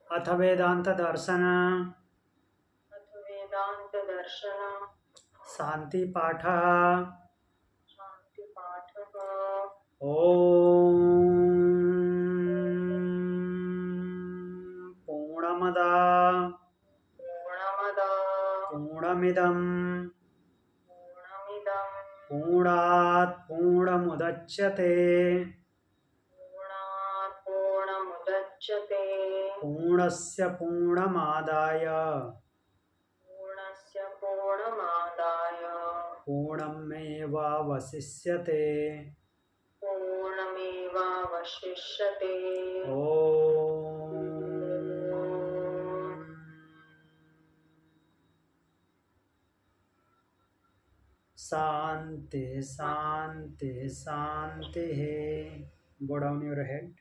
अथ वेदांत दर्शन अथ वेदान्तदर्शन शांति पाठ शान्तिपाठः ओम पूर्णमद पूर्णमदा पूर्णमिदं पूर्णमिदं पूर्णात् पूर्णमुदच्यते पूर्णात् पूर्णमुदच्यते पूर्णस्य पूर्णमादाय पूर्णस्य पूर्णमादाय पूर्णमेवावशिष्यते पूर्णमेवावशिष्यते ओम शांति शांति शांति है। Go down your head.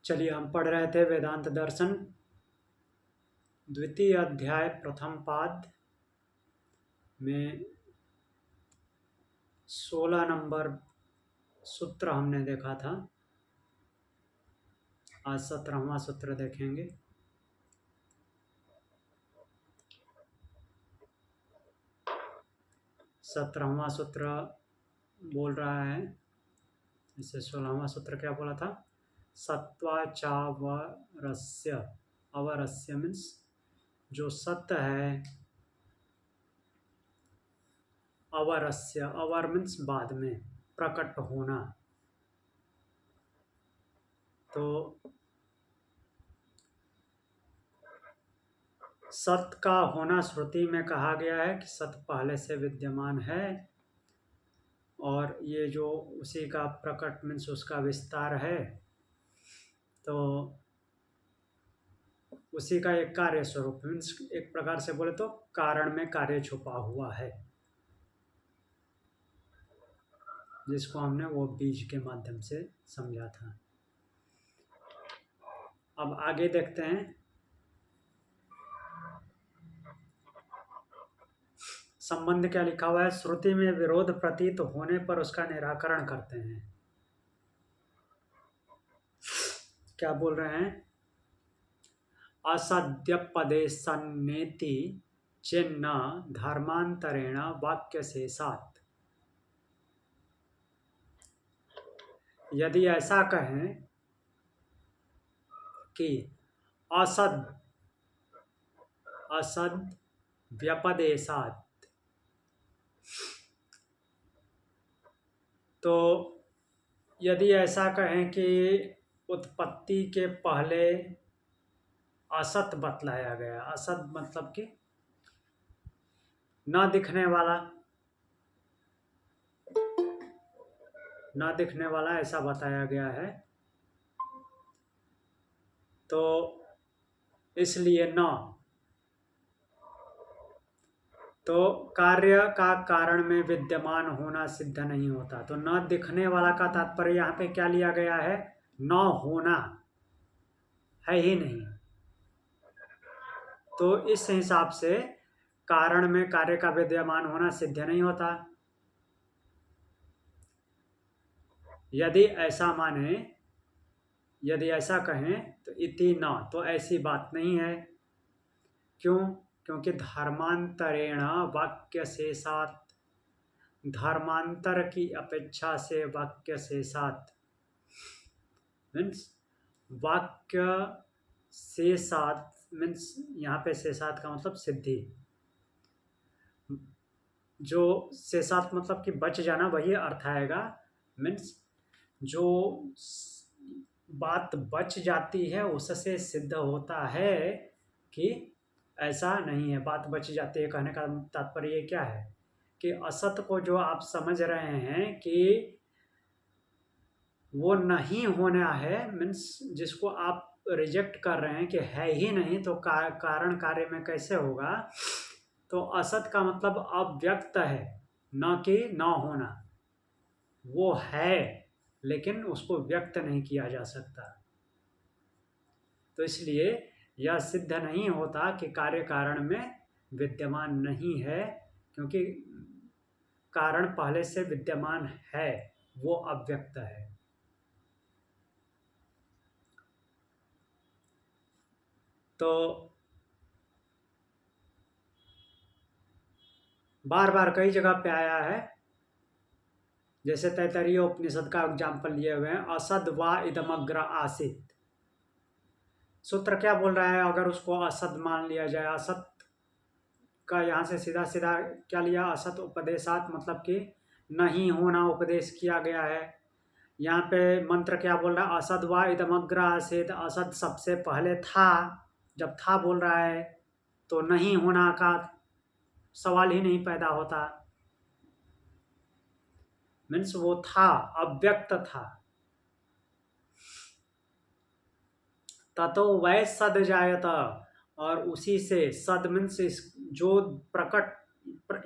चलिए, हम पढ़ रहे थे वेदांत दर्शन द्वितीय अध्याय प्रथम पाद में 16 नंबर सूत्र हमने देखा था। आज 17वां सूत्र देखेंगे। सत्रहवां सूत्र बोल रहा है, इसे 16वां सूत्र क्या बोला था? सत्वाचावरस्य, अवरस्य मीन्स जो सत्य है, अवरस्य, अवर मीन्स बाद में, प्रकट होना। तो सत्य का होना श्रुति में कहा गया है कि सत्य पहले से विद्यमान है और ये जो उसी का प्रकट मीन्स उसका विस्तार है। तो उसी का एक कार्य स्वरूप मीन्स एक प्रकार से बोले तो कारण में कार्य छुपा हुआ है, जिसको हमने वो बीज के माध्यम से समझा था। अब आगे देखते हैं। संबंध क्या लिखा हुआ है? श्रुति में विरोध प्रतीत होने पर उसका निराकरण करते हैं। क्या बोल रहे हैं? असद्यपदेशन्नेति चिन्ह धर्मांतरेण वाक्य शेषात्। यदि ऐसा कहें कि असद व्यपदेशात्, तो यदि ऐसा कहें कि उत्पत्ति के पहले असत बतलाया गया, असत मतलब कि न दिखने वाला, न दिखने वाला ऐसा बताया गया है, तो इसलिए न, तो कार्य का कारण में विद्यमान होना सिद्ध नहीं होता। तो न दिखने वाला का तात्पर्य यहाँ पे क्या लिया गया है? न होना, है ही नहीं। तो इस हिसाब से कारण में कार्य का विद्यमान होना सिद्ध नहीं होता। यदि ऐसा माने, यदि ऐसा कहें तो इति न, तो ऐसी बात नहीं है। क्यों? क्योंकि धर्मांतरेण वाक्य शेषात्, धर्मांतर की अपेक्षा से वाक्य शेषात् मीन्स वाक्य शेषात् मीन्स यहाँ पे शेषात् का मतलब सिद्धि। जो शेषात् मतलब कि बच जाना, वही अर्थ आएगा। मीन्स जो बात बच जाती है उससे सिद्ध होता है कि ऐसा नहीं है, बात बच जाती है। कहने का तात्पर्य क्या है कि असत को जो आप समझ रहे हैं कि वो नहीं होना है, मीन्स जिसको आप रिजेक्ट कर रहे हैं कि है ही नहीं, तो कारण कार्य में कैसे होगा? तो असत का मतलब अव्यक्त है, न कि न होना। वो है लेकिन उसको व्यक्त नहीं किया जा सकता। तो इसलिए यह सिद्ध नहीं होता कि कार्य कारण में विद्यमान नहीं है, क्योंकि कारण पहले से विद्यमान है, वो अव्यक्त है। तो बार बार कई जगह पे आया है, जैसे तैत्तरीय उपनिषद का एग्जाम्पल लिए हुए हैं, असद वा इदमग्र आसित। सूत्र क्या बोल रहा है? अगर उसको असत मान लिया जाए, असत का यहाँ से सीधा सीधा क्या लिया? असत उपदेशात, मतलब कि नहीं होना उपदेश किया गया है। यहाँ पे मंत्र क्या बोल रहा है? असद वा इदमग्र आसित। असद सबसे पहले था, जब था बोल रहा है तो नहीं होना का सवाल ही नहीं पैदा होता। मीन्स वो था, अव्यक्त था। ततो वै सद जायत, और उसी से सद मीन्स जो प्रकट,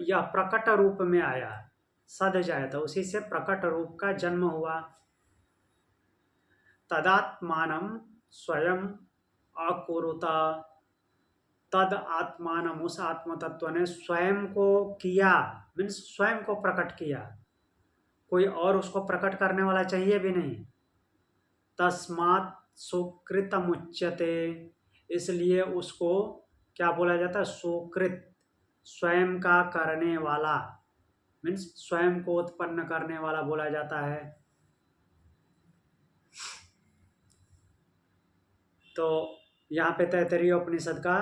या प्रकट रूप में आया, सद जायत, उसी से प्रकट रूप का जन्म हुआ। तदात्मानं स्वयं अकुरुत, तद आत्मानम, उस आत्म तत्व ने स्वयं को किया, मीन्स स्वयं को प्रकट किया, कोई और उसको प्रकट करने वाला चाहिए भी नहीं। तस्मात् सुकृतमुच्यते, इसलिए उसको क्या बोला जाता है? सुकृत, स्वयं का करने वाला, मीन्स स्वयं को उत्पन्न करने वाला बोला जाता है। तो यहाँ पे तैत्तरीय उपनिषद का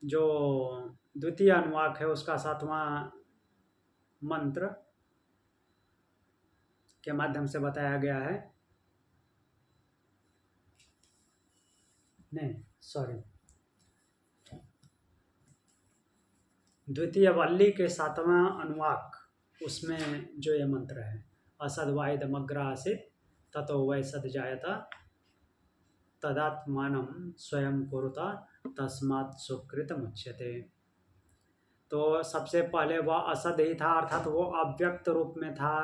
जो द्वितीय अनुवाक है, उसका 7वां मंत्र के माध्यम से बताया गया है। नहीं, सॉरी, द्वितीय वल्ली के 7वां अनुवाक, उसमें जो ये मंत्र है, असद्वाइदमग्र आसित ततो वै सद जायता तदात्मानं स्वयं कुरुता तस्मात् सुकृतमुच्यते। तो सबसे पहले वह असद ही था, अर्थात वो अव्यक्त रूप में था।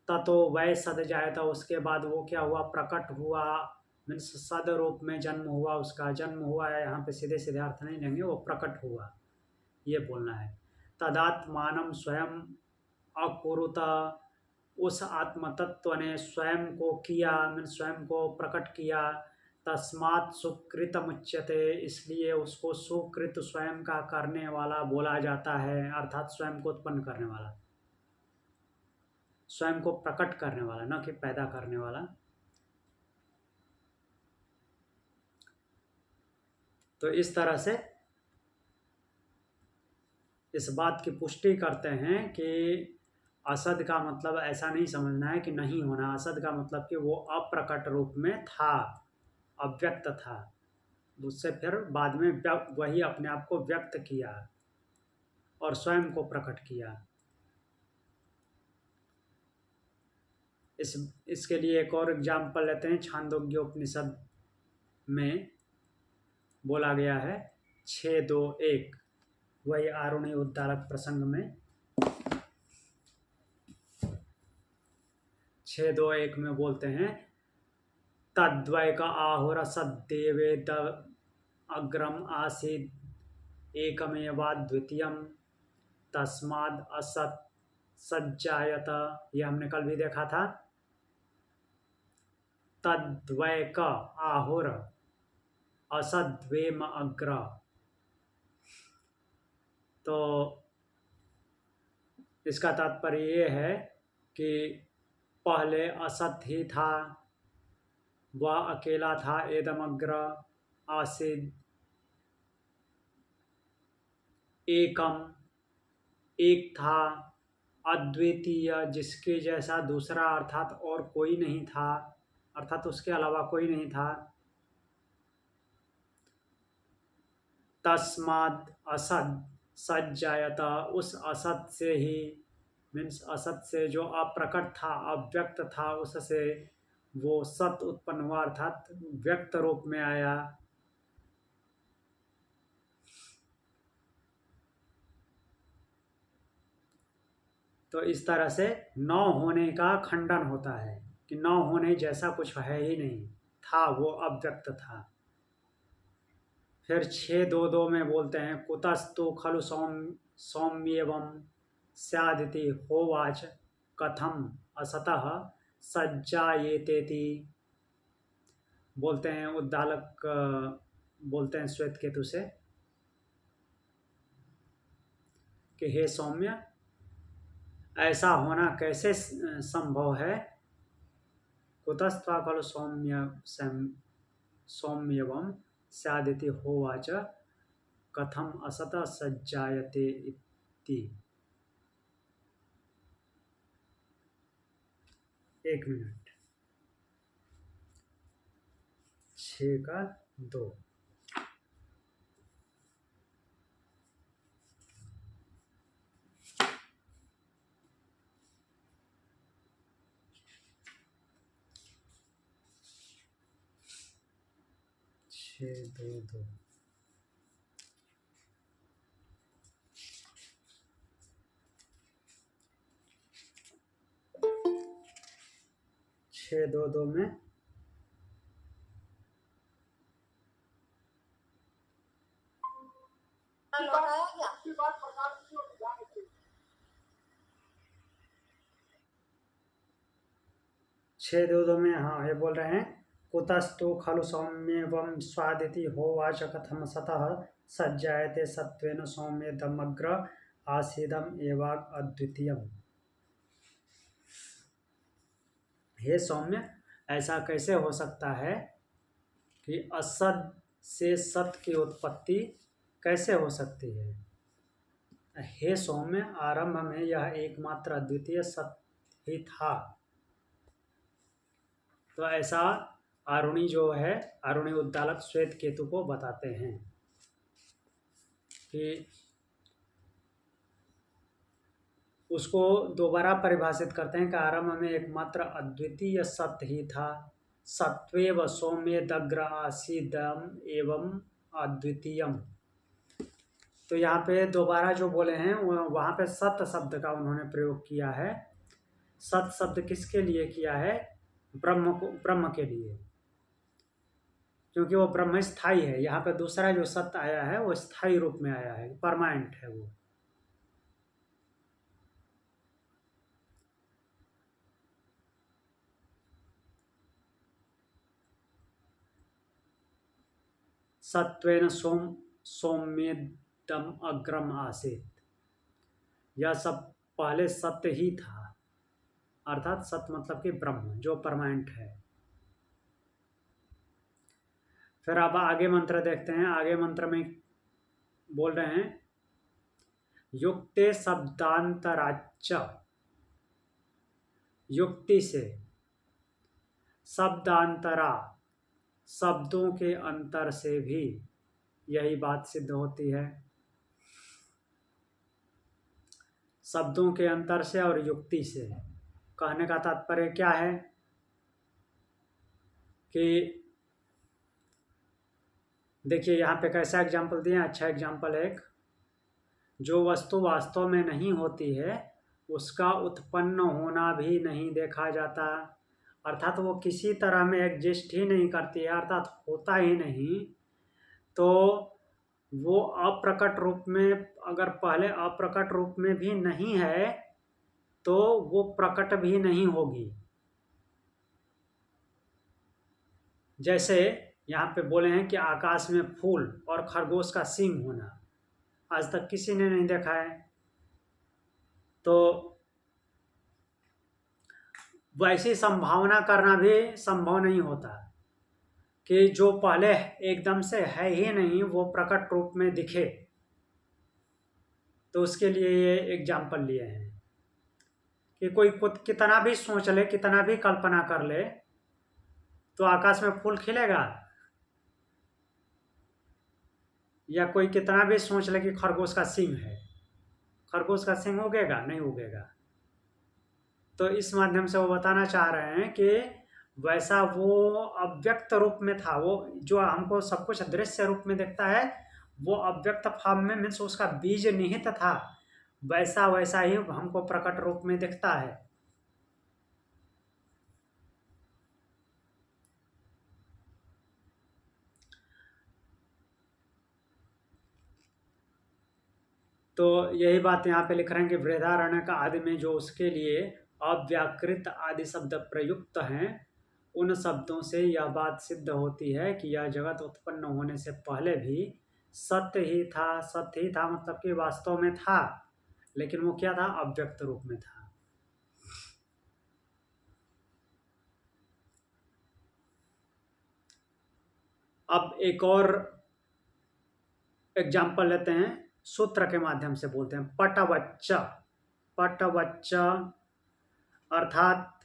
ततो वै सद जायता, उसके बाद वो क्या हुआ? प्रकट हुआ, मीन्स सद रूप में जन्म हुआ, उसका जन्म हुआ है। यहाँ पे सीधे सीधे अर्थ नहीं लेंगे, वो प्रकट हुआ, ये बोलना है। तदात्मानं स्वयं अकुरुत, उस आत्म तत्व ने स्वयं को किया, मीन्स स्वयं को प्रकट किया। तस्मात् सुकृतमुच्यते, इसलिए उसको सुकृत, स्वयं का करने वाला बोला जाता है, अर्थात स्वयं को उत्पन्न करने वाला, स्वयं को प्रकट करने वाला, न कि पैदा करने वाला। तो इस तरह से इस बात की पुष्टि करते हैं कि असद का मतलब ऐसा नहीं समझना है कि नहीं होना। असद का मतलब कि वो अप्रकट रूप में था, अव्यक्त था, उससे फिर बाद में वही अपने आप को व्यक्त किया और स्वयं को प्रकट किया। इसके लिए एक और एग्जाम्पल लेते हैं। छांदोग्य उपनिषद में बोला गया है 6.2.1, वही आरुणी उद्दालक प्रसंग में 6.2.1 में बोलते हैं, तद्वै का आहुर सद्देवेद अग्रम आसीद एकमेवाद्वितीयम तस्माद् असत् सज्जायत। ये हमने कल भी देखा था। तद्वै का आहुर असद्वेम अग्र, तो इसका तात्पर्य ये है कि पहले असत ही था, वह अकेला था, एदमग्र आसिद, एकम, एक था, अद्वितीय, जिसके जैसा दूसरा अर्थात और कोई नहीं था, अर्थात उसके अलावा कोई नहीं था। तस्माद् असद सज्जायत, उस असत से ही, मीन्स असत से जो अप्रकट था, अव्यक्त था, उससे वो सत उत्पन्न हुआ, अर्थात व्यक्त रूप में आया। तो इस तरह से न होने का खंडन होता है कि न होने जैसा कुछ है ही नहीं, था, वो अव्यक्त था। फिर 6:2 में बोलते हैं कुतस्तु खलु सौम्येवं स्यादिति होवाच कथम असतः सज्जायेतेति। बोलते हैं उद्दालक बोलते हैं श्वेत केतु से कि हे सौम्य, ऐसा होना कैसे संभव है। कुतस्त्वा खलु सौम्यवम स्यादिति होवाच कथम असतः सज्जायते इति। 1 मिनट। 6:2 6:2 6:2 में 6:2 में हाँ ये बोल रहे हैं कुतस्तु खलु सौम्येवं स्वादिति होवाच कथम सतः सज्जायते सत्वेन सौम्येदमग्र आसीदम एवाग अद्वितीयम। हे सौम्य, ऐसा कैसे हो सकता है कि असत से सत की उत्पत्ति कैसे हो सकती है। हे सौम्य, आरंभ में यह एकमात्र अद्वितीय सत्य ही था। तो ऐसा आरुणि जो है, आरुणि उद्दालक श्वेत केतु को बताते हैं कि उसको दोबारा परिभाषित करते हैं कि आरंभ में एकमात्र अद्वितीय सत्य ही था। सत्वेव सौम्येदग्र आसीदम एवं अद्वितीयम। तो यहाँ पे दोबारा जो बोले हैं वहाँ पे सत्य शब्द का उन्होंने प्रयोग किया है। सत्य शब्द किसके लिए किया है? ब्रह्म के लिए, क्योंकि वो ब्रह्म स्थायी है। यहाँ पे दूसरा जो सत्य आया है वो स्थायी रूप में आया है, परमानेंट है वो। सत्वेन सौम्येदम अग्रम आसीत। यह सब पहले सत्य ही था, अर्थात सत्य मतलब कि ब्रह्म जो परमानेंट है। फिर अब आगे मंत्र देखते हैं। आगे मंत्र में बोल रहे हैं युक्ते शब्दांतराच्च, युक्ति से, शब्दांतरा, शब्दों के अंतर से भी यही बात सिद्ध होती है। शब्दों के अंतर से और युक्ति से कहने का तात्पर्य क्या है कि देखिए यहाँ पे कैसा एग्जाम्पल दिए, अच्छा एग्जाम्पल है एक। जो वस्तु वास्तव में नहीं होती है उसका उत्पन्न होना भी नहीं देखा जाता, अर्थात वो किसी तरह में एग्जिस्ट ही नहीं करती है, अर्थात होता ही नहीं। तो वो अप्रकट रूप में, अगर पहले अप्रकट रूप में भी नहीं है तो वो प्रकट भी नहीं होगी। जैसे यहाँ पे बोले हैं कि आकाश में फूल और खरगोश का सींग होना, आज तक किसी ने नहीं देखा है। तो वैसी संभावना करना भी संभव नहीं होता कि जो पहले एकदम से है ही नहीं वो प्रकट रूप में दिखे। तो उसके लिए ये एग्जाम्पल लिए हैं कि कोई कितना भी सोच ले, कितना भी कल्पना कर ले, तो आकाश में फूल खिलेगा? या कोई कितना भी सोच ले कि खरगोश का सींग है, खरगोश का सींग उगेगा? नहीं उगेगा। तो इस माध्यम से वो बताना चाह रहे हैं कि वैसा वो अव्यक्त रूप में था, वो जो हमको सब कुछ दृश्य रूप में दिखता है वो अव्यक्त फॉर्म में, मीन्स उसका बीज निहित था, वैसा वैसा ही हमको प्रकट रूप में दिखता है। तो यही बात यहाँ पे लिख रहे हैं कि बृहदारण्यक आदि में जो उसके लिए अव्याकृत आदि शब्द प्रयुक्त हैं, उन शब्दों से यह बात सिद्ध होती है कि यह जगत उत्पन्न होने से पहले भी सत्य ही था। सत्य ही था मतलब कि वास्तव में था, लेकिन वो क्या था? अव्यक्त रूप में था। अब एक और एग्जाम्पल लेते हैं, सूत्र के माध्यम से बोलते हैं। पटवच्च, पटवच्च अर्थात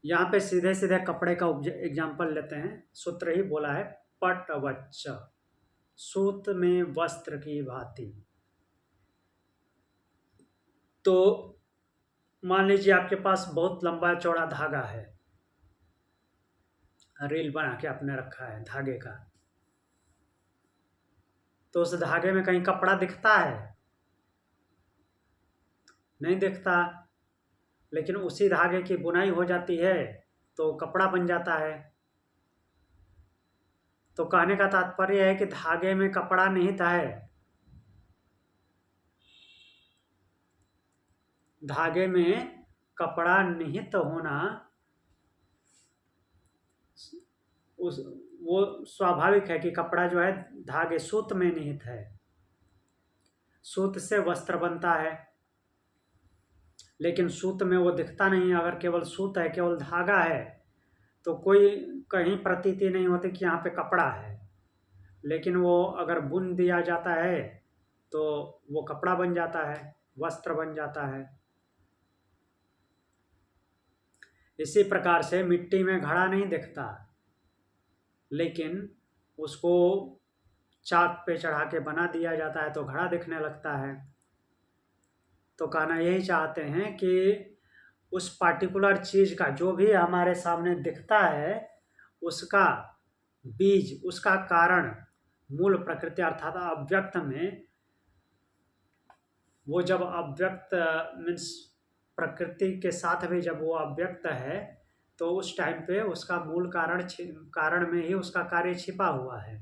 यहाँ पे सीधे सीधे कपड़े का एग्जाम्पल लेते हैं। सूत्र ही बोला है, पटवच्च, सूत में वस्त्र की भांति। तो मान लीजिए आपके पास बहुत लंबा चौड़ा धागा है, रील बना के आपने रखा है धागे का, तो उस धागे में कहीं कपड़ा दिखता है? नहीं दिखता। लेकिन उसी धागे की बुनाई हो जाती है तो कपड़ा बन जाता है। तो कहने का तात्पर्य है कि धागे में कपड़ा निहित है। धागे में कपड़ा निहित होना उस वो स्वाभाविक है कि कपड़ा जो है धागे सूत में निहित है। सूत से वस्त्र बनता है, लेकिन सूत में वो दिखता नहीं है। अगर केवल सूत है, केवल धागा है, तो कोई कहीं प्रतीति नहीं होती कि यहाँ पे कपड़ा है। लेकिन वो अगर बुन दिया जाता है तो वो कपड़ा बन जाता है, वस्त्र बन जाता है। इसी प्रकार से मिट्टी में घड़ा नहीं दिखता, लेकिन उसको चाक पे चढ़ा के बना दिया जाता है तो घड़ा दिखने लगता है। तो कहना यही चाहते हैं कि उस पार्टिकुलर चीज का जो भी हमारे सामने दिखता है, उसका बीज, उसका कारण, मूल प्रकृति अर्थात अव्यक्त में, वो जब अव्यक्त मीन्स प्रकृति के साथ भी जब वो अव्यक्त है, तो उस टाइम पे उसका मूल कारण में ही उसका कार्य छिपा हुआ है।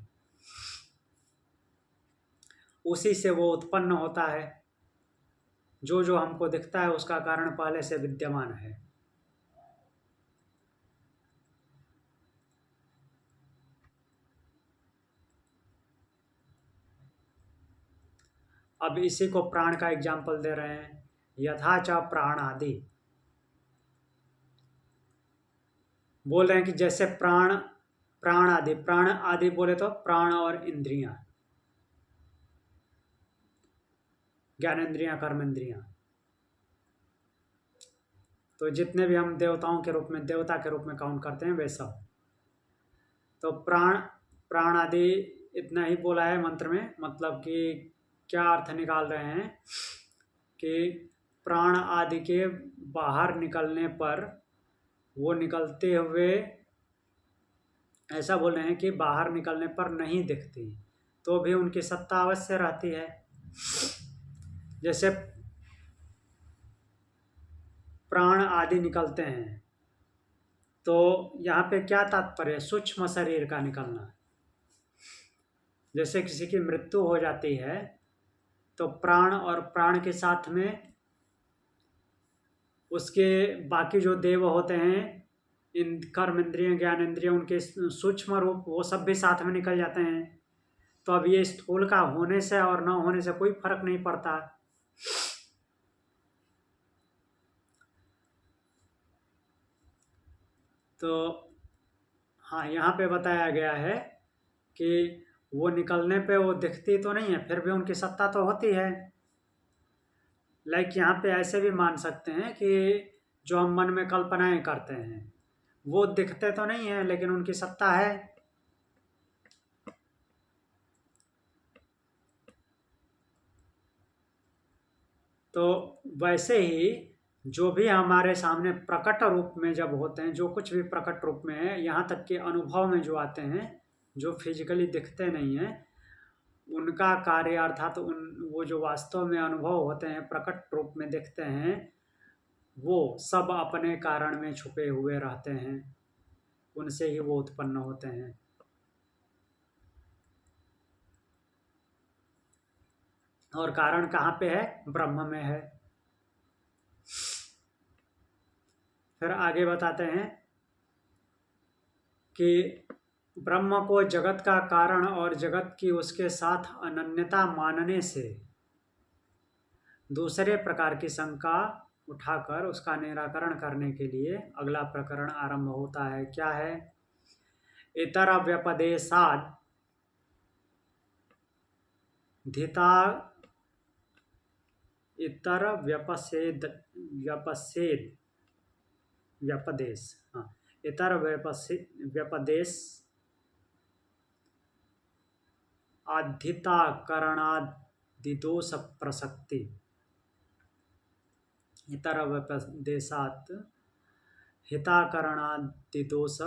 उसी से वो उत्पन्न होता है। जो जो हमको दिखता है उसका कारण पहले से विद्यमान है। अब इसी को प्राण का एग्जाम्पल दे रहे हैं। यथा च प्राण आदि बोल रहे हैं कि जैसे प्राण, प्राण आदि बोले तो प्राण और इंद्रियां, ज्ञानेंद्रियां, कर्मेंद्रियां। तो जितने भी हम देवताओं के रूप में, देवता के रूप में काउंट करते हैं वे सब। तो प्राण आदि इतना ही बोला है मंत्र में। मतलब कि क्या अर्थ निकाल रहे हैं कि प्राण आदि के बाहर निकलने पर, वो निकलते हुए ऐसा बोल रहे हैं कि बाहर निकलने पर नहीं दिखती, तो भी उनकी सत्ता अवश्य रहती है। जैसे प्राण आदि निकलते हैं, तो यहाँ पे क्या तात्पर्य है? सूक्ष्म शरीर का निकलना। जैसे किसी की मृत्यु हो जाती है तो प्राण और प्राण के साथ में उसके बाकी जो देव होते हैं, इन कर्म इंद्रिय, ज्ञान इंद्रिय, उनके सूक्ष्म रूप, वो सब भी साथ में निकल जाते हैं। तो अब ये स्थूल का होने से और न होने से कोई फर्क नहीं पड़ता। तो हाँ, यहाँ पे बताया गया है कि वो निकलने पे वो दिखती तो नहीं है, फिर भी उनकी सत्ता तो होती है। लाइक यहाँ पे ऐसे भी मान सकते हैं कि जो हम मन में कल्पनाएं करते हैं वो दिखते तो नहीं है, लेकिन उनकी सत्ता है। तो वैसे ही जो भी हमारे सामने प्रकट रूप में जब होते हैं, जो कुछ भी प्रकट रूप में है, यहाँ तक कि अनुभव में जो आते हैं, जो फिजिकली दिखते नहीं हैं, उनका कार्य अर्थात वो जो वास्तव में अनुभव होते हैं, प्रकट रूप में दिखते हैं, वो सब अपने कारण में छुपे हुए रहते हैं। उनसे ही वो उत्पन्न होते हैं। और कारण कहाँ पे है? ब्रह्म में है। फिर आगे बताते हैं कि ब्रह्म को जगत का कारण और जगत की उसके साथ अनन्यता मानने से दूसरे प्रकार की शंका उठाकर उसका निराकरण करने के लिए अगला प्रकरण आरंभ होता है। क्या है? इतर व्यपदेशाद धिता इतर व्यपसेद व्यपदेश, हाँ, इतर व्यपदेश आधिताकरणादिदोष प्रसक्ति, इतर व्यपदेशात हिताकरणादिदोष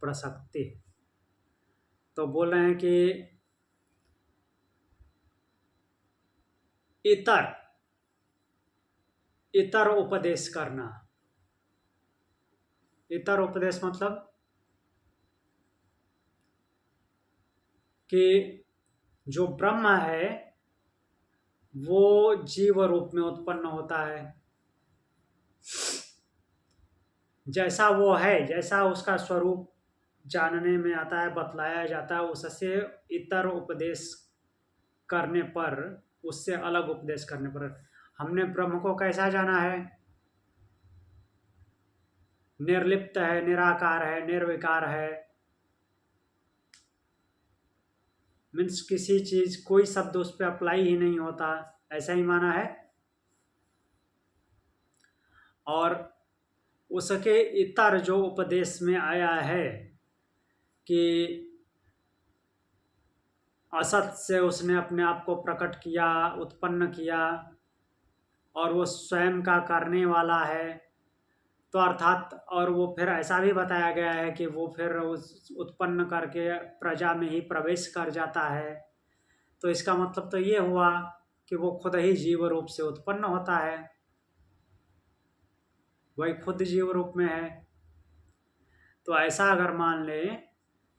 प्रसक्ति। तो बोल रहे हैं कि इतर इतर उपदेश करना। इतर उपदेश मतलब कि जो ब्रह्म है वो जीव रूप में उत्पन्न होता है, जैसा वो है, जैसा उसका स्वरूप जानने में आता है, बतलाया जाता है, उससे इतर उपदेश करने पर, उससे अलग उपदेश करने पर हमने ब्रह्म को कैसा जाना है? निर्लिप्त है, निराकार है, निर्विकार है, मीन्स किसी चीज कोई शब्द उस पर अप्लाई ही नहीं होता, ऐसा ही माना है। और उसके इतर जो उपदेश में आया है कि असत से उसने अपने आप को प्रकट किया, उत्पन्न किया, और वो स्वयं का करने वाला है, तो अर्थात, और वो फिर ऐसा भी बताया गया है कि वो फिर उस उत्पन्न करके प्रजा में ही प्रवेश कर जाता है। तो इसका मतलब तो ये हुआ कि वो खुद ही जीव रूप से उत्पन्न होता है, वही खुद जीव रूप में है। तो ऐसा अगर मान ले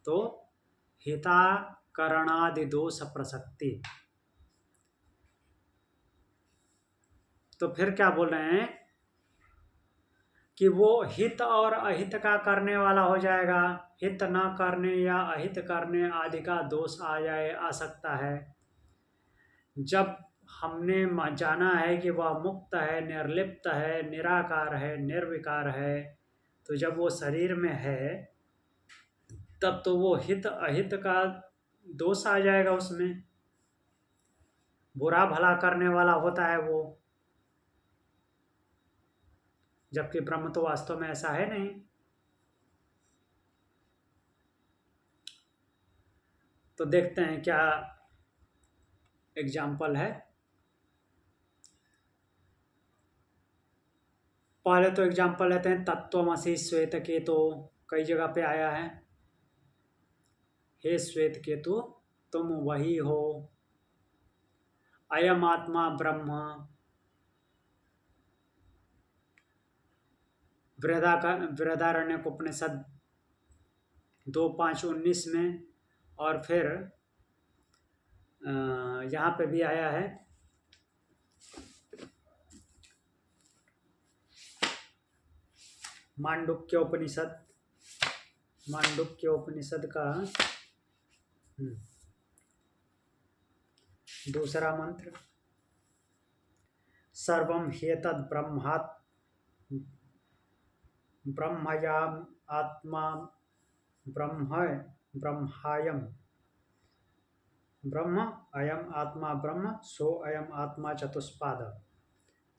तो हिता करणादि दोष प्रसक्ति। तो फिर क्या बोल रहे हैं कि वो हित और अहित का करने वाला हो जाएगा। हित न करने या अहित करने आदि का दोष आ सकता है। जब हमने जाना है कि वह मुक्त है, निर्लिप्त है, निराकार है, निर्विकार है, तो जब वो शरीर में है तब तो वो हित अहित का दोष आ जाएगा उसमें, बुरा भला करने वाला होता है वो, जबकि ब्रह्म तो वास्तव में ऐसा है नहीं। तो देखते हैं क्या एग्जाम्पल है। पहले तो एग्जाम्पल लेते हैं तत्त्वमसि श्वेत केतु, कई जगह पे आया है। हे श्वेत केतु तुम वही हो, अयम आत्मा ब्रह्म, बृहदारण्यक उपनिषद 2:5-19 में। और फिर यहाँ पे भी आया है मांडुक्य उपनिषद का दूसरा मंत्र, सर्वम ह्येतद् ब्रह्मयाम आत्मा ब्रह्मायम ब्रह्म अयम आत्मा ब्रह्म सो अयम आत्मा चतुष्पाद।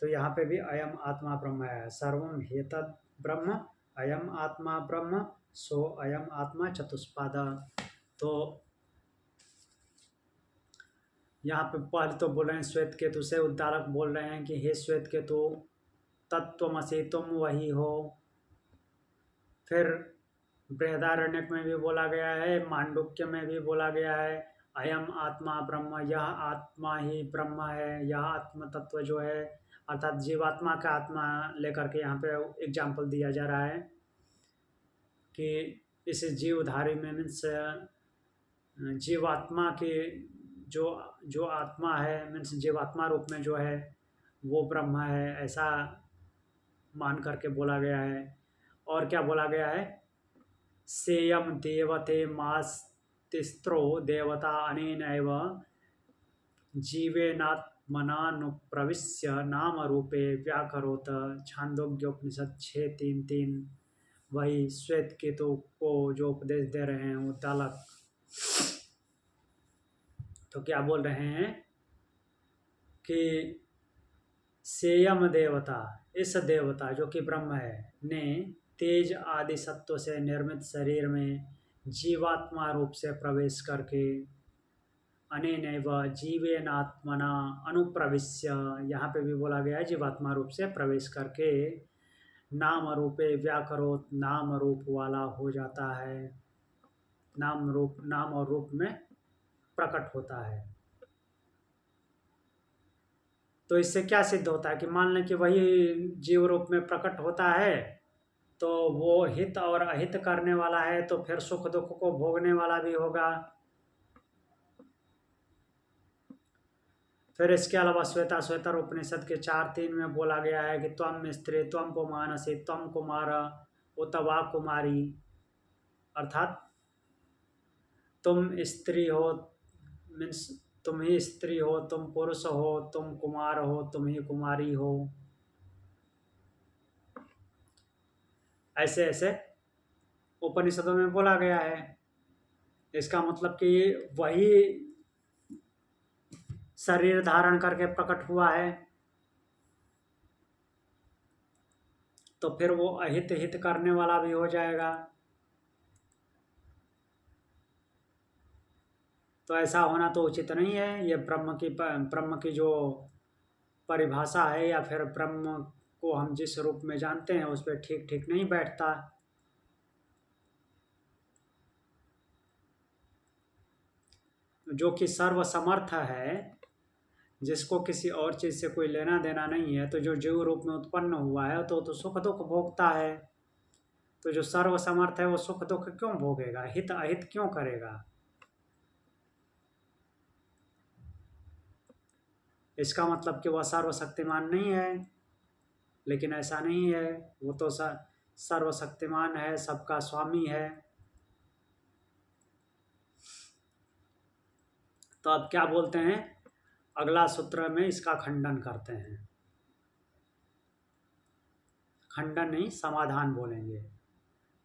तो यहाँ पे भी अयम आत्मा ब्रह्म है। सर्वम ह्येतद् ब्रह्म अयम आत्मा ब्रह्म सो अयम आत्मा चतुष्पाद। तो यहाँ पे पहले तो बोल रहे हैं श्वेत केतु से, उद्धारक बोल रहे हैं कि हे श्वेत केतु तत्त्वमसि तुम वही हो। फिर बृहदारण्यक में भी बोला गया है, मांडुक्य में भी बोला गया है, अयम आत्मा ब्रह्म, यह आत्मा ही ब्रह्म है, यह आत्म तत्व जो है, अर्थात जीवात्मा का आत्मा लेकर के यहाँ पे एग्जाम्पल दिया जा रहा है कि इस जीवधारी में मीन्स जीवात्मा के जो जो आत्मा है मीन्स जीवात्मा रूप में जो है वो ब्रह्म है, ऐसा मान करके बोला गया है। और क्या बोला गया है, सेयम देवते मास्तिस्त्रो देवता अनेनैव जीवेनात्मनानुप्रविश्य नाम रूपे व्याकरोत। छांदोग्योपनिषद 6:3-3। वही श्वेत केतु को जो उपदेश दे रहे हैं उद्दालक, तो क्या बोल रहे हैं कि सेयम देवता, इस देवता जो कि ब्रह्म है, ने तेज आदि सत्व से निर्मित शरीर में जीवात्मा रूप से प्रवेश करके अनेनैव जीवेनात्मना अनुप्रविश्य, यहाँ पे भी बोला गया है जीवात्मा रूप से प्रवेश करके नाम रूपे व्याकरोत, नाम रूप वाला हो जाता है, नाम और रूप में प्रकट होता है। तो इससे क्या सिद्ध होता है कि मान लें कि वही जीव रूप में प्रकट होता है तो वो हित और अहित करने वाला है, तो फिर सुख दुख को भोगने वाला भी होगा। फिर इसके अलावा श्वेता उपनिषद के 4:3 में बोला गया है कि त्वम स्त्री त्वम पुमानसी त्वम कुमार उत वा कुमारी, अर्थात तुम स्त्री हो मीन्स तुम ही स्त्री हो, तुम पुरुष हो, तुम कुमार हो, तुम ही कुमारी हो। ऐसे ऐसे उपनिषदों में बोला गया है। इसका मतलब कि वही शरीर धारण करके प्रकट हुआ है, तो फिर वो अहित हित करने वाला भी हो जाएगा। तो ऐसा होना तो उचित नहीं है। ये ब्रह्म की जो परिभाषा है या फिर ब्रह्म को हम जिस रूप में जानते हैं उस पर ठीक ठीक नहीं बैठता। जो कि सर्वसमर्थ है, जिसको किसी और चीज़ से कोई लेना देना नहीं है, तो जो जीव रूप में उत्पन्न हुआ है तो सुख दुख भोगता है। तो जो सर्वसमर्थ है वो सुख दुख क्यों भोगेगा, हित अहित क्यों करेगा? इसका मतलब कि वह सर्वशक्तिमान नहीं है, लेकिन ऐसा नहीं है। वो तो सर्वशक्तिमान है, सबका स्वामी है। तो अब क्या बोलते हैं, अगला सूत्र में इसका खंडन करते हैं। खंडन नहीं, समाधान बोलेंगे।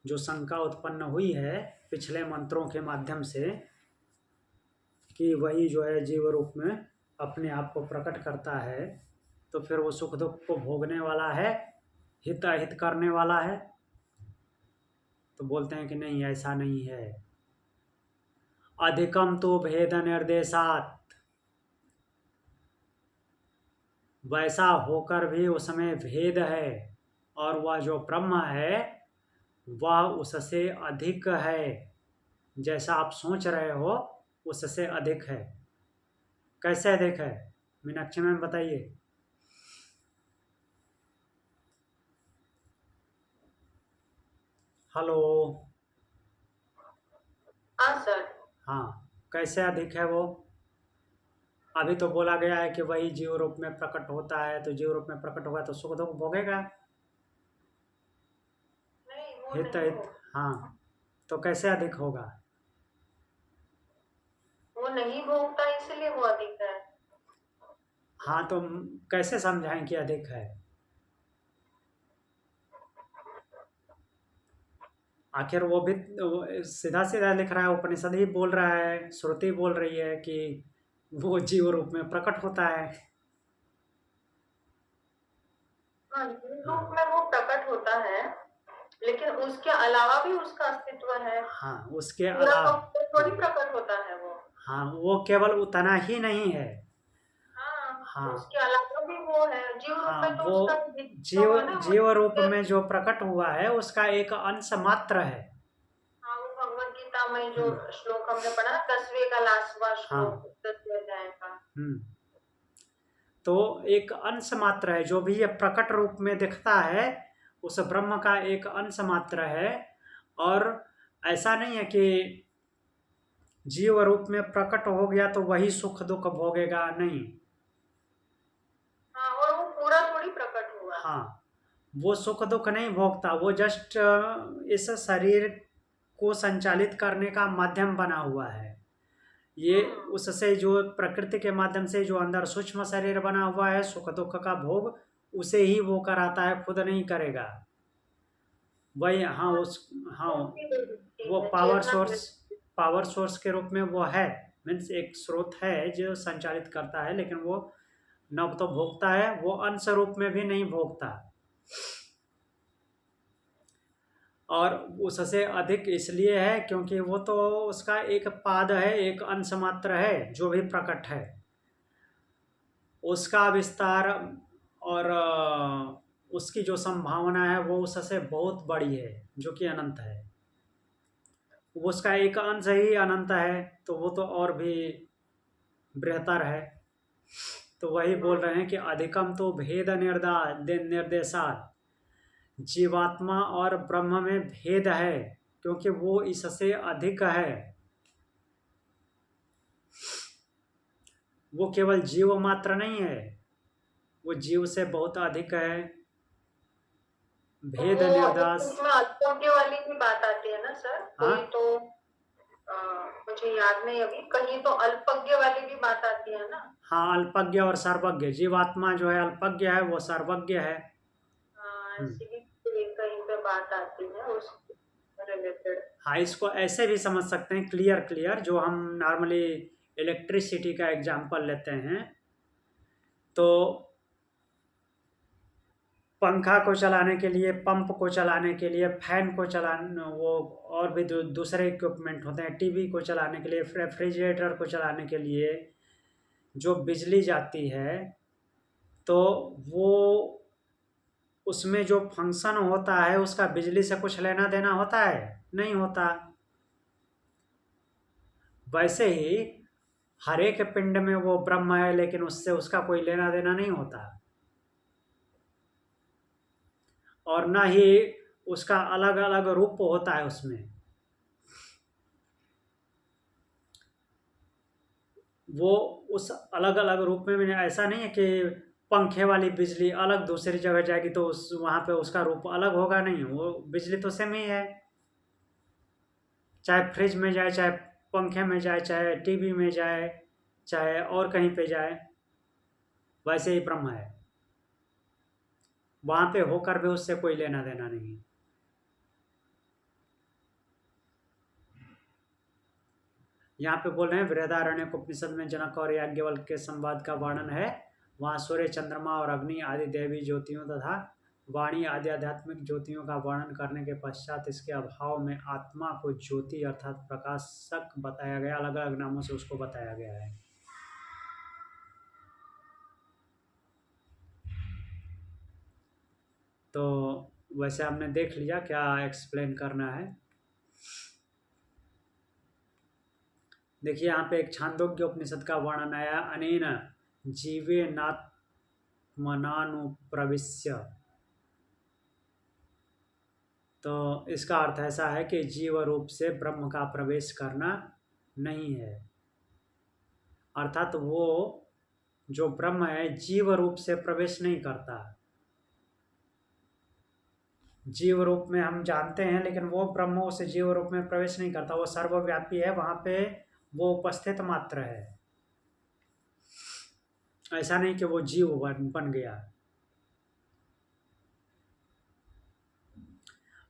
जो शंका उत्पन्न हुई है पिछले मंत्रों के माध्यम से कि वही जो है जीव रूप में अपने आप को प्रकट करता है, तो फिर वो सुख दुख को भोगने वाला है, हित अहित करने वाला है। तो बोलते हैं कि नहीं, ऐसा नहीं है। अधिकम तो भेद निर्देशात, वैसा होकर भी उसमें भेद है, और वह जो ब्रह्म है वह उससे अधिक है। जैसा आप सोच रहे हो उससे अधिक है। कैसे अधिक है, मीनाक्षी मैम बताइए। हेलो। हाँ सर। हाँ, कैसे अधिक है वो? अभी तो बोला गया है कि वही जीव रूप में प्रकट होता है, तो जीव रूप में प्रकट होगा तो सुख दुख भोगेगा, नहीं, वो हित नहीं हित। हाँ, तो कैसे अधिक होगा? वो नहीं भोगता इसलिए वो अधिक है। हाँ, तो कैसे समझाएं कि अधिक है? आखिर वो भी सीधा सीधा लिख रहा है, उपनिषद ही बोल रहा है, श्रुति बोल रही है कि वो जीव रूप में प्रकट होता है। हाँ, जीव हाँ रूप में वो प्रकट होता है, लेकिन उसके अलावा भी उसका अस्तित्व है। हाँ, उसके पूरा अलावा थोड़ी प्रकट होता है वो। हाँ, वो केवल उतना ही नहीं है। हाँ, हाँ उसके अलावा भी वो है जीव रूप हाँ, में, तो वो उसका जीव है ना वो। जीव रूप में जो प्रकट हुआ है उसका एक अंश मात्र है। हाँ, वो भगवत गीता में जो हम्म, श्लोक हमने पढ़ा, 10वें का लास्टवा श्लोक, हाँ 10वें अध्याय का। तो एक अंश मात्र है। जो भी ये प्रकट रूप में दिखता है उस ब्रह्म का एक अंश मात्र है। और ऐसा नहीं है कि जीव रूप में प्रकट हो गया तो वही सुख दुख भोगेगा नहीं। हाँ, और वो पूरा थोड़ी प्रकट हुआ। हाँ, वो सुख दुख नहीं भोगता, वो जस्ट इस शरीर को संचालित करने का माध्यम बना हुआ है। ये उससे जो प्रकृति के माध्यम से जो अंदर सूक्ष्म शरीर बना हुआ है, सुख दुख का भोग उसे ही वो कराता है, खुद नहीं करेगा। वही हाँ उस हाँ वो पावर सोर्स के रूप में वो है, मीन्स एक स्रोत है जो संचालित करता है, लेकिन वो न तो भोगता है, वो अंश रूप में भी नहीं भोगता। और उससे अधिक इसलिए है क्योंकि वो तो उसका एक पाद है, एक अंश मात्र है जो भी प्रकट है। उसका विस्तार और उसकी जो संभावना है वो उससे बहुत बड़ी है, जो कि अनंत है। वो उसका एक अंश ही अनंत है, तो वो तो और भी बेहतर है। तो वही बोल रहे हैं कि अधिकम तो भेद निर्देशात, जीवात्मा और ब्रह्म में भेद है क्योंकि वो इससे अधिक है। वो केवल जीव मात्र नहीं है, वो जीव से बहुत अधिक है। तो भेद वो निर्देश। उसमें अल्पज्ञ वाली भी बात आती है ना सर, हाँ कोई तो अ, मुझे याद नहीं अभी, कहीं तो अल्पज्ञ वाली भी बात आती है ना। हाँ, अल्पज्ञ और सर्वज्ञ, जीवात्मा जो है अल्पज्ञ है, वो सर्वज्ञ है। हाँ, हम्म। ऐसी भी कहीं पे बात आती है उस रिलेटेड। हाँ, इसको ऐसे भी समझ सकते हैं, क्लियर क्लियर, जो हम नॉर्मली इलेक्ट्रिसिटी का एग्जांपल लेते हैं। तो पंखा को चलाने के लिए, पंप को चलाने के लिए, फैन को चलाने, वो और भी दूसरे इक्विपमेंट होते हैं, टीवी को चलाने के लिए, रेफ्रिजरेटर को चलाने के लिए जो बिजली जाती है, तो वो उसमें जो फंक्शन होता है उसका बिजली से कुछ लेना देना होता है? नहीं होता। वैसे ही हर एक पिंड में वो ब्रह्म है, लेकिन उससे उसका कोई लेना देना नहीं होता, और ना ही उसका अलग अलग रूप होता है उसमें। वो उस अलग अलग रूप में ऐसा नहीं है कि पंखे वाली बिजली अलग दूसरी जगह जाएगी तो उस वहां पे उसका रूप अलग होगा, नहीं, वो बिजली तो सेम ही है। चाहे फ्रिज में जाए, चाहे पंखे में जाए, चाहे टीवी में जाए, चाहे और कहीं पे जाए, वैसे ही ब्रह्म है, वहां पे होकर भी उससे कोई लेना देना नहीं। यहाँ पे बोल रहे हैं बृहदारण्यक उपनिषद में जनक और याज्ञवल्क्य के संवाद का वर्णन है। वहाँ सूर्य, चंद्रमा और अग्नि आदि देवी ज्योतियों तथा वाणी आदि आध्यात्मिक ज्योतियों का वर्णन करने के पश्चात इसके अभाव में आत्मा को ज्योति अर्थात प्रकाशक बताया गया, अलग अलग नामों से उसको बताया गया है। तो वैसे हमने देख लिया क्या एक्सप्लेन करना है। देखिए यहाँ पे एक छांदोग्य उपनिषद का वर्णन आया, अनेन जीवे नात्मनानुप्रविश्य। तो इसका अर्थ ऐसा है कि जीव रूप से ब्रह्म का प्रवेश करना नहीं है, अर्थात वो जो ब्रह्म है जीव रूप से प्रवेश नहीं करता। जीव रूप में हम जानते हैं, लेकिन वो ब्रह्म उस जीव रूप में प्रवेश नहीं करता, वो सर्वव्यापी है, वहां पे वो उपस्थित मात्र है। ऐसा नहीं कि वो जीव बन गया।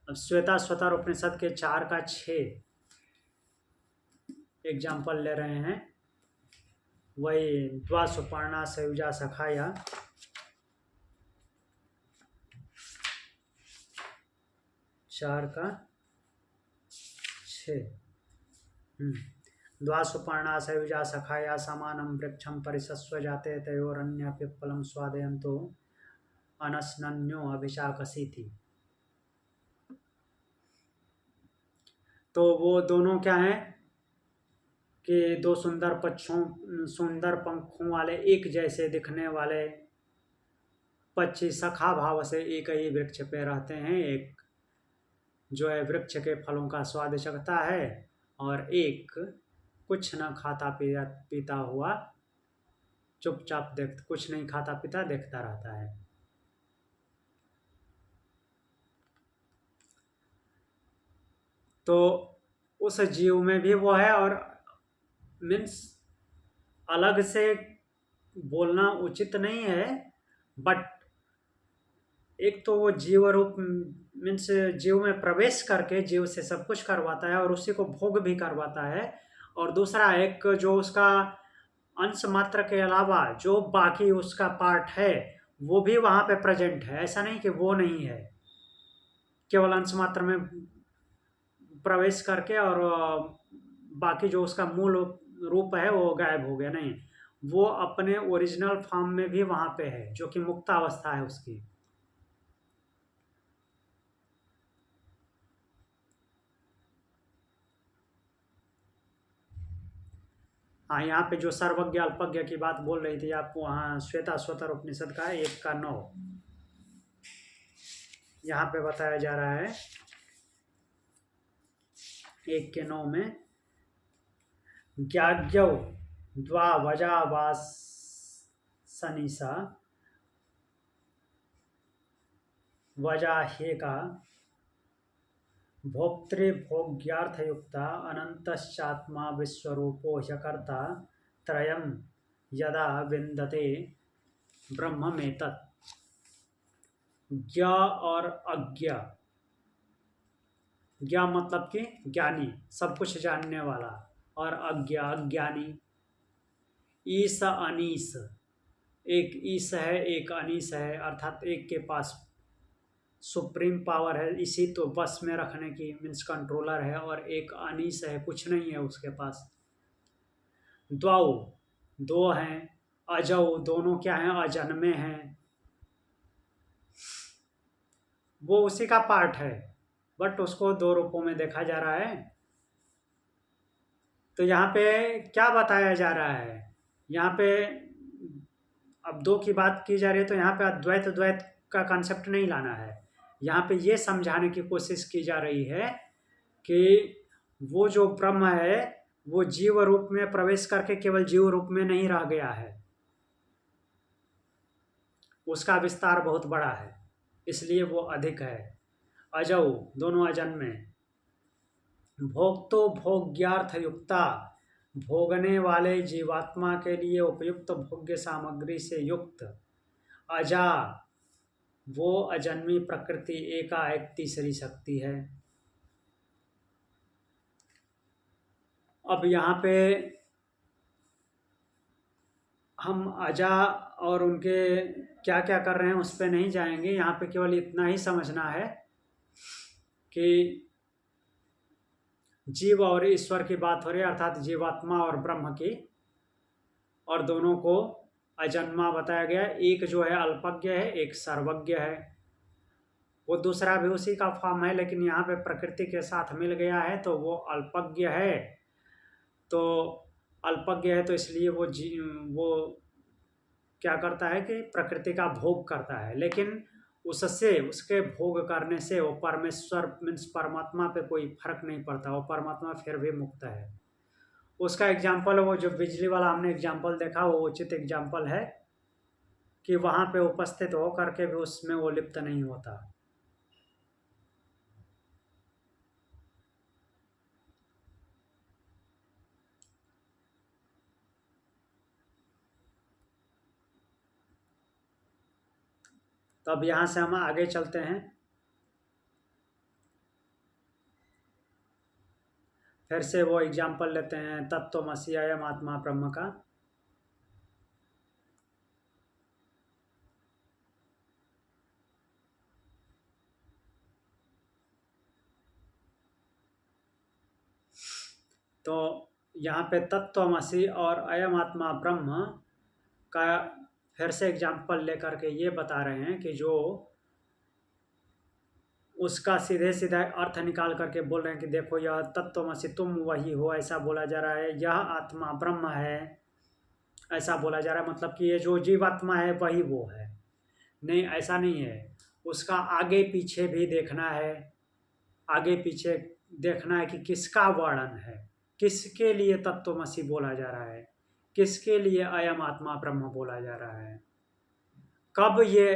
अब श्वेता स्वतर उपनिषद के 4 का 6 एग्जाम्पल ले रहे हैं। वही द्वा सुपर्णा सयुजा सखाया, 4 का 6। द्वा सुपर्णा सयुजा सखाया समानम वृक्षम परिसस्व जाते तयोरन्य पिप्पलम स्वादयंतो अनसन्यो अभिशाकसी थी। तो वो दोनों क्या हैं कि दो सुंदर पंखों वाले, एक जैसे दिखने वाले पक्षी सखा भाव से एक ही वृक्ष पे रहते हैं। एक जो है वृक्ष के फलों का स्वाद चखता है, और एक कुछ न खाता पीता हुआ चुपचाप कुछ नहीं खाता पीता देखता रहता है। तो उस जीव में भी वो है, और मीन्स अलग से बोलना उचित नहीं है, बट एक तो वो जीव रूप मीन्स जीव में प्रवेश करके जीव से सब कुछ करवाता है और उसी को भोग भी करवाता है, और दूसरा एक जो उसका अंश मात्र के अलावा जो बाकी उसका पार्ट है वो भी वहाँ पे प्रेजेंट है। ऐसा नहीं कि वो नहीं है, केवल अंश मात्र में प्रवेश करके और बाकी जो उसका मूल रूप है वो गायब हो गया, नहीं, वो अपने ओरिजिनल फॉर्म में भी वहाँ पे है, जो कि मुक्त अवस्था है उसकी। हाँ, यहाँ पे जो सर्वज्ञ अल्पज्ञ की बात बोल रही थी आप, वहाँ श्वेताश्वतर उपनिषद का 1:9 यहाँ पे बताया जा रहा है। 1:9 में ज्ञाज्ञौ द्वावजावासनिसा वजाहेका भोक्तृभोग्यार्थयुक्ता अनन्तश्चात्मा विश्वरूपो ह्यकर्ता त्रयं यदा विन्दते ब्रह्ममेतत्। ज्ञ और अज्ञ, ज्ञ मतलब कि ज्ञानी, सब कुछ जानने वाला, और अज्ञ अज्ञानी। ईश अनीश, एक ईश है एक अनीश है, अर्थात एक के पास सुप्रीम पावर है इसी तो बस में रखने की, मीन्स कंट्रोलर है, और एक अनीश है कुछ नहीं है उसके पास। द्वौ, दो हैं। अजौ, दोनों क्या हैं, अजन्मे हैं, वो उसी का पार्ट है, बट उसको दो रूपों में देखा जा रहा है। तो यहाँ पे क्या बताया जा रहा है, यहाँ पे अब दो की बात की जा रही है, तो यहाँ पे अद्वैत द्वैत का कॉन्सेप्ट नहीं लाना है। यहाँ पे ये समझाने की कोशिश की जा रही है कि वो जो ब्रह्म है वो जीव रूप में प्रवेश करके केवल जीव रूप में नहीं रह गया है, उसका विस्तार बहुत बड़ा है, इसलिए वो अधिक है। अजौ, दोनों अजन्मे। भोक्तो भोग्यार्थ युक्ता, भोगने वाले जीवात्मा के लिए उपयुक्त भोग्य सामग्री से युक्त। अजा, वो अजन्मी प्रकृति एकाएक तीसरी शक्ति है। अब यहाँ पे हम अजा और उनके क्या क्या कर रहे हैं उस पर नहीं जाएंगे, यहाँ पे केवल इतना ही समझना है कि जीव और ईश्वर की बात हो रही है, अर्थात जीवात्मा और ब्रह्म की, और दोनों को अजन्मा बताया गया। एक जो है अल्पज्ञ है, एक सर्वज्ञ है, वो दूसरा भी उसी का फॉर्म है, लेकिन यहाँ पे प्रकृति के साथ मिल गया है तो वो अल्पज्ञ है। तो अल्पज्ञ है तो इसलिए वो क्या करता है कि प्रकृति का भोग करता है, लेकिन उससे उसके भोग करने से वो परमेश्वर मीन्स परमात्मा पे कोई फर्क नहीं पड़ता, वो परमात्मा फिर भी मुक्त है। उसका एग्जाम्पल वो जो बिजली वाला हमने एग्जाम्पल देखा वो उचित एग्जाम्पल है कि वहाँ पे उपस्थित हो करके भी उसमें वो लिप्त नहीं होता। तो अब यहाँ से हम आगे चलते हैं। फिर से वो एग्जाम्पल लेते हैं तत्त्वमसि अयम आत्मा ब्रह्म का। तो यहाँ पे तत्त्वमसि और अयम आत्मा ब्रह्म का फिर से एग्जाम्पल लेकर के ये बता रहे हैं कि जो उसका सीधे सीधे अर्थ निकाल करके बोल रहे हैं कि देखो यह तत्त्वमसि तुम वही हो, ऐसा बोला जा रहा है। यह आत्मा ब्रह्म है, ऐसा बोला जा रहा है, मतलब कि ये जो जीवात्मा है वही वो है। नहीं, ऐसा नहीं है, उसका आगे पीछे भी देखना है, आगे पीछे देखना है कि किसका वर्णन है, किसके लिए तत्वमसि बोला जा रहा है, किसके लिए अयम आत्मा ब्रह्म बोला जा रहा है, कब ये,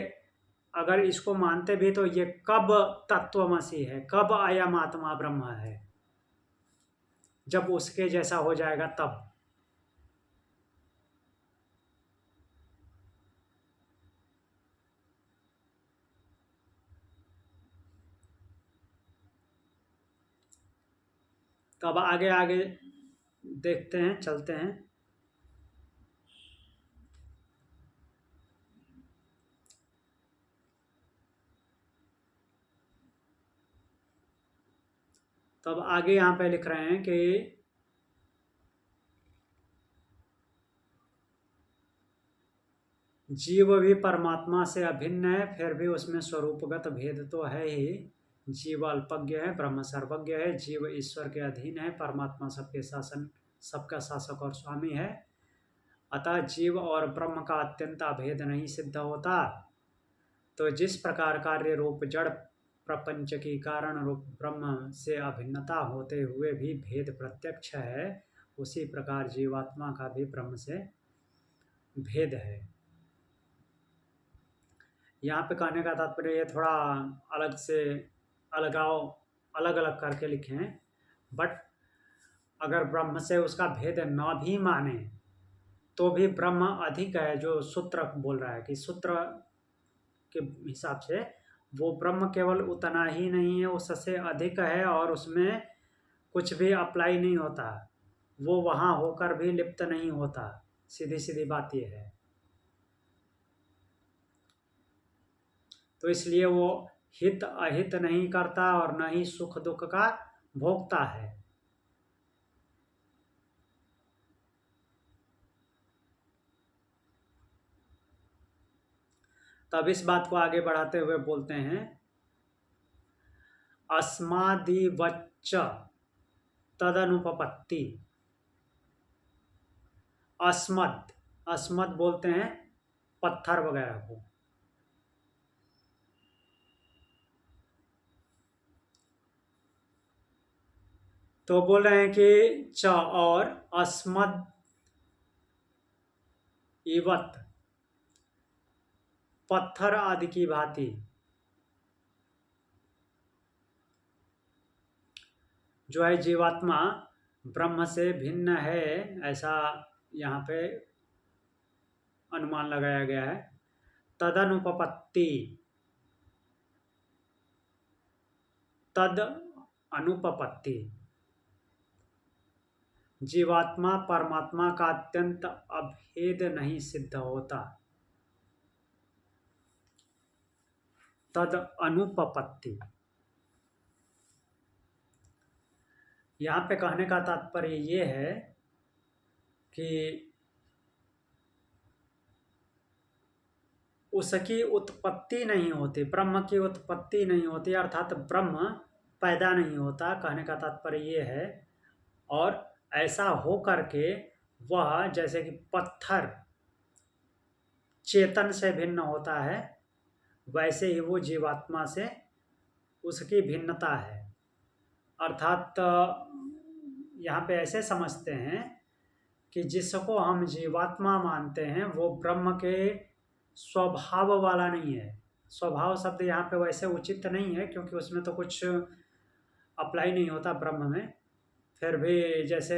अगर इसको मानते भी तो ये कब तत्वमसि है, कब अयम आत्मा ब्रह्म है, जब उसके जैसा हो जाएगा तब। तो अब आगे आगे देखते हैं, चलते हैं। तो अब आगे यहाँ पे लिख रहे हैं कि जीव भी परमात्मा से अभिन्न है, फिर भी उसमें स्वरूपगत भेद तो है ही। जीव अल्पज्ञ है, ब्रह्म सर्वज्ञ है, जीव ईश्वर के अधीन है, परमात्मा सबका शासक और स्वामी है। अतः जीव और ब्रह्म का अत्यंत अभेद नहीं सिद्ध होता। तो जिस प्रकार कार्य रूप जड़ प्रपंच की कारण रूप ब्रह्म से अभिन्नता होते हुए भी भेद प्रत्यक्ष है, उसी प्रकार जीवात्मा का भी ब्रह्म से भेद है। यहाँ पे कहने का तात्पर्य ये थोड़ा अलग से अलग अलग करके लिखे हैं, बट अगर ब्रह्म से उसका भेद न भी माने तो भी ब्रह्म अधिक है, जो सूत्र बोल रहा है कि सूत्र के हिसाब से वो ब्रह्म केवल उतना ही नहीं है, उससे अधिक है, और उसमें कुछ भी अप्लाई नहीं होता, वो वहाँ होकर भी लिप्त नहीं होता। सीधी सीधी बात ये है। तो इसलिए वो हित अहित नहीं करता और न ही सुख दुख का भोगता है। तब इस बात को आगे बढ़ाते हुए बोलते हैं, अस्मादिवच्च तदनुपपत्ति। अस्मद, अस्मद बोलते हैं पत्थर वगैरह को। तो बोल रहे हैं कि च और अस्मद इवत, पत्थर आदि की भांति जो है जीवात्मा ब्रह्म से भिन्न है, ऐसा यहाँ पे अनुमान लगाया गया है। तदनुपपत्ति, तद अनुपपत्ति, जीवात्मा परमात्मा का अत्यंत अभेद नहीं सिद्ध होता। तद अनुपपत्ति, यहाँ पे कहने का तात्पर्य ये है कि उसकी उत्पत्ति नहीं होती, ब्रह्म की उत्पत्ति नहीं होती, अर्थात ब्रह्म पैदा नहीं होता। कहने का तात्पर्य ये है, और ऐसा हो करके वह जैसे कि पत्थर चेतन से भिन्न होता है, वैसे ही वो जीवात्मा से उसकी भिन्नता है। अर्थात यहाँ पे ऐसे समझते हैं कि जिसको हम जीवात्मा मानते हैं वो ब्रह्म के स्वभाव वाला नहीं है। स्वभाव शब्द यहाँ पे वैसे उचित नहीं है, क्योंकि उसमें तो कुछ अप्लाई नहीं होता ब्रह्म में। फिर भी जैसे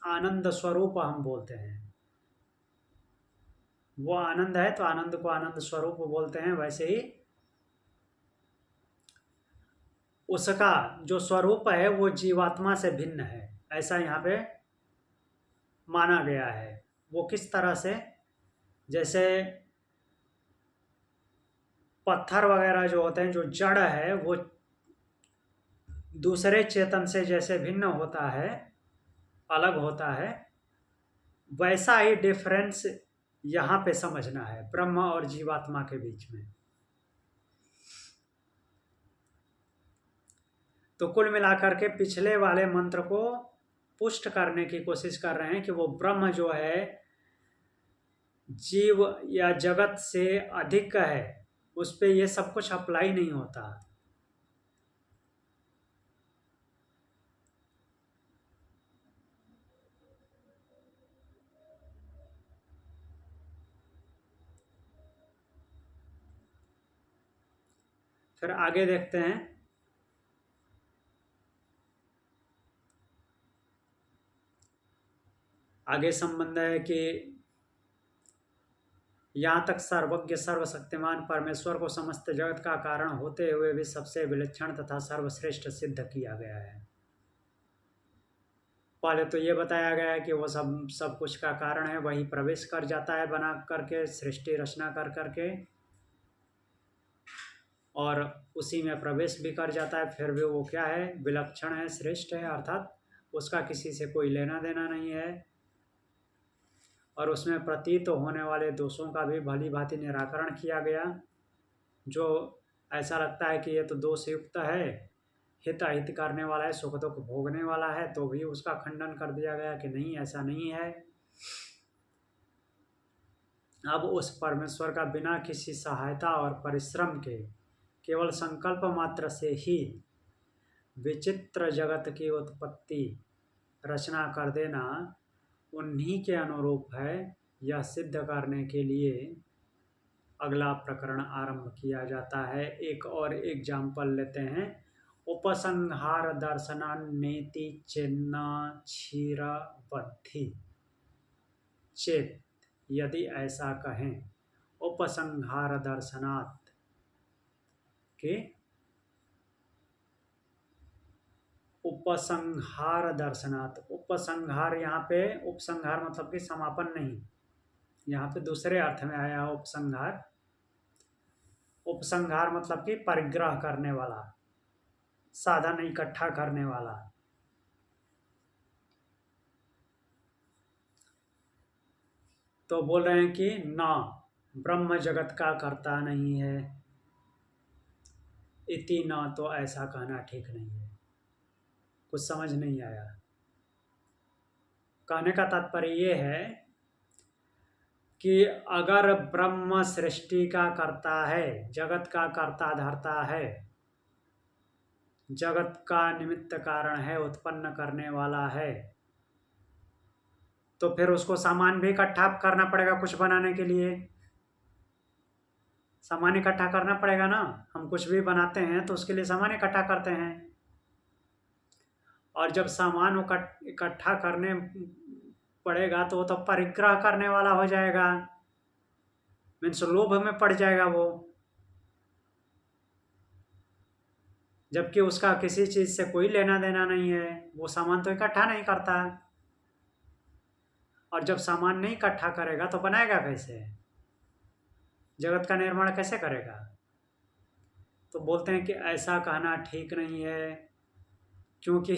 आनंद स्वरूप हम बोलते हैं, वो आनंद है तो आनंद को आनंद स्वरूप बोलते हैं, वैसे ही उसका जो स्वरूप है वो जीवात्मा से भिन्न है, ऐसा यहाँ पे माना गया है। वो किस तरह से, जैसे पत्थर वगैरह जो होते हैं, जो जड़ है, वो दूसरे चेतन से जैसे भिन्न होता है, अलग होता है, वैसा ही डिफरेंस यहाँ पे समझना है ब्रह्म और जीवात्मा के बीच में। तो कुल मिलाकर के पिछले वाले मंत्र को पुष्ट करने की कोशिश कर रहे हैं कि वो ब्रह्म जो है जीव या जगत से अधिक है, उस पे ये सब कुछ अप्लाई नहीं होता। फिर आगे देखते हैं। आगे संबंध है कि यहाँ तक सर्वज्ञ सर्वशक्तिमान परमेश्वर को समस्त जगत का कारण होते हुए भी सबसे विलक्षण तथा सर्वश्रेष्ठ सिद्ध किया गया है। पहले तो ये बताया गया है कि वो सब कुछ का कारण है, वही प्रवेश कर जाता है बना करके, सृष्टि रचना कर करके, और उसी में प्रवेश भी कर जाता है। फिर भी वो क्या है, विलक्षण है, श्रेष्ठ है, अर्थात उसका किसी से कोई लेना देना नहीं है, और उसमें प्रतीत होने वाले दोषों का भी भली भांति निराकरण किया गया। जो ऐसा लगता है कि ये तो दोष युक्त है, हित अहित करने वाला है, सुख दुख भोगने वाला है, तो भी उसका खंडन कर दिया गया कि नहीं, ऐसा नहीं है। अब उस परमेश्वर का बिना किसी सहायता और परिश्रम के केवल संकल्प मात्र से ही विचित्र जगत की उत्पत्ति रचना कर देना उन्हीं के अनुरूप है। यह सिद्ध करने के लिए अगला प्रकरण आरंभ किया जाता है। एक और एग्जाम्पल लेते हैं। उपसंहार दर्शनान्नेति चिन्ना क्षीरवद्धि चेत, यदि ऐसा कहें उपसंहार दर्शनात् के उपसंहार दर्शनात्, उपसंहार यहाँ पे उपसंहार मतलब कि समापन नहीं, यहाँ पे दूसरे अर्थ में आया उपसंहार। उपसंहार मतलब कि परिग्रह करने वाला, साधन इकट्ठा करने वाला। तो बोल रहे हैं कि ना, ब्रह्म जगत का कर्ता नहीं है, इति ना, तो ऐसा कहना ठीक नहीं है। कुछ समझ नहीं आया। कहने का तात्पर्य ये है कि अगर ब्रह्म सृष्टि का कर्ता है, जगत का कर्ता धर्ता है, जगत का निमित्त कारण है, उत्पन्न करने वाला है, तो फिर उसको सामान भी इकट्ठा करना पड़ेगा कुछ बनाने के लिए। सामान इकट्ठा करना पड़ेगा ना। हम कुछ भी बनाते हैं तो उसके लिए सामान इकट्ठा करते हैं, और जब सामान इकट्ठा करने पड़ेगा तो वो तो परिग्रह करने वाला हो जाएगा, मीन्स लोभ में पड़ जाएगा वो, जबकि उसका किसी चीज से कोई लेना देना नहीं है, वो सामान तो इकट्ठा नहीं करता। और जब सामान नहीं इकट्ठा करेगा तो बनाएगा कैसे, जगत का निर्माण कैसे करेगा। तो बोलते हैं कि ऐसा कहना ठीक नहीं है, क्योंकि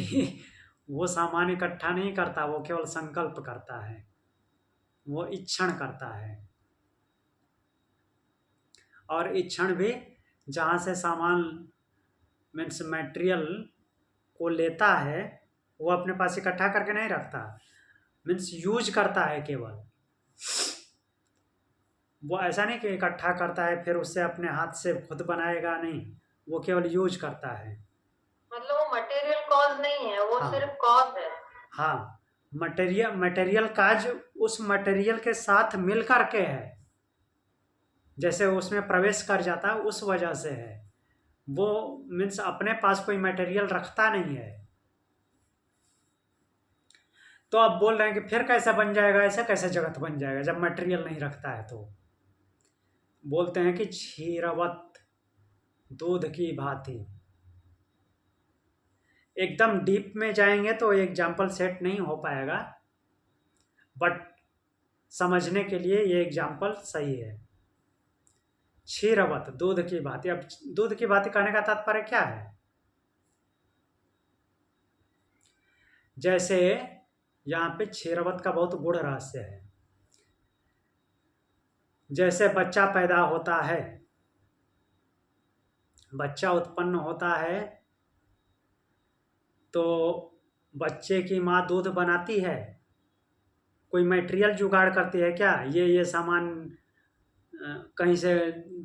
वो सामान इकट्ठा नहीं करता, वो केवल संकल्प करता है, वो इच्छण करता है। और इच्छण भी जहाँ से सामान मीन्स मटेरियल को लेता है, वो अपने पास इकट्ठा करके नहीं रखता, मीन्स यूज करता है केवल। वो ऐसा नहीं कि इकट्ठा करता है फिर उससे अपने हाथ से खुद बनाएगा, नहीं, वो केवल यूज करता है। मतलब वो मटेरियल कॉज नहीं है, वो हाँ, सिर्फ कॉज है। हाँ, मटेरियल काज उस मटेरियल के साथ मिल करके है, जैसे उसमें प्रवेश कर जाता है उस वजह से है। वो मीन्स अपने पास कोई मटेरियल रखता नहीं है। तो अब बोल रहे हैं कि फिर कैसे बन जाएगा, ऐसा कैसे जगत बन जाएगा जब मटेरियल नहीं रखता है। तो बोलते हैं कि क्षीरवत, दूध की भांति। एकदम डीप में जाएंगे तो एग्जाम्पल सेट नहीं हो पाएगा, बट समझने के लिए ये एग्जाम्पल सही है। क्षीरवत, दूध की भांति। अब दूध की भांति कहने का तात्पर्य क्या है, जैसे यहाँ पे क्षीरवत का बहुत गूढ़ रहस्य है। जैसे बच्चा पैदा होता है, बच्चा उत्पन्न होता है, तो बच्चे की माँ दूध बनाती है, कोई मटेरियल जुगाड़ करती है क्या, ये सामान कहीं से